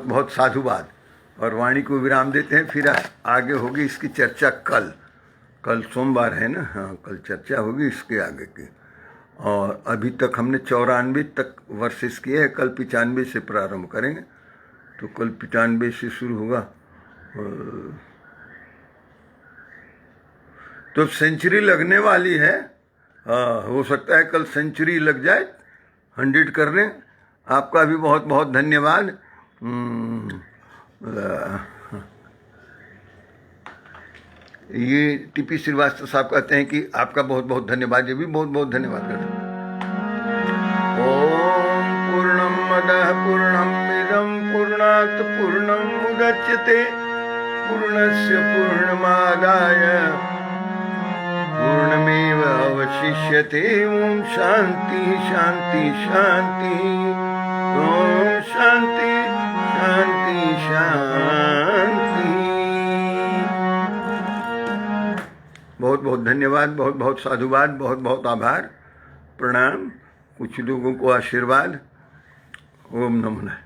बहुत साधुवाद। और वाणी को विराम देते हैं, फिर आगे होगी इसकी चर्चा कल सोमवार है ना। हाँ, कल चर्चा होगी इसके आगे की। और अभी तक हमने 94 तक वर्सेस किए हैं, कल 95 से प्रारंभ करेंगे। तो कल 95 से शुरू होगा। तो सेंचुरी लगने वाली है। हो सकता है कल सेंचुरी लग जाए, 100 कर लें। आपका भी बहुत बहुत धन्यवाद। ये टीपी श्रीवास्तव साहब कहते हैं कि आपका बहुत बहुत धन्यवाद। ये भी बहुत बहुत धन्यवाद करते हैं। ओम पूर्णम मदः पूर्णमिदं पूर्णात् पूर्णमुदच्यते पूर्णस्य पूर्णमादाय पूर्णमेव अवशिष्यते। ओम शांति शांति शांति। ओम शांति शांति शांति। बहुत बहुत धन्यवाद, बहुत बहुत साधुवाद, बहुत बहुत आभार, प्रणाम। कुछ लोगों को आशीर्वाद। ओम नमो नारायण।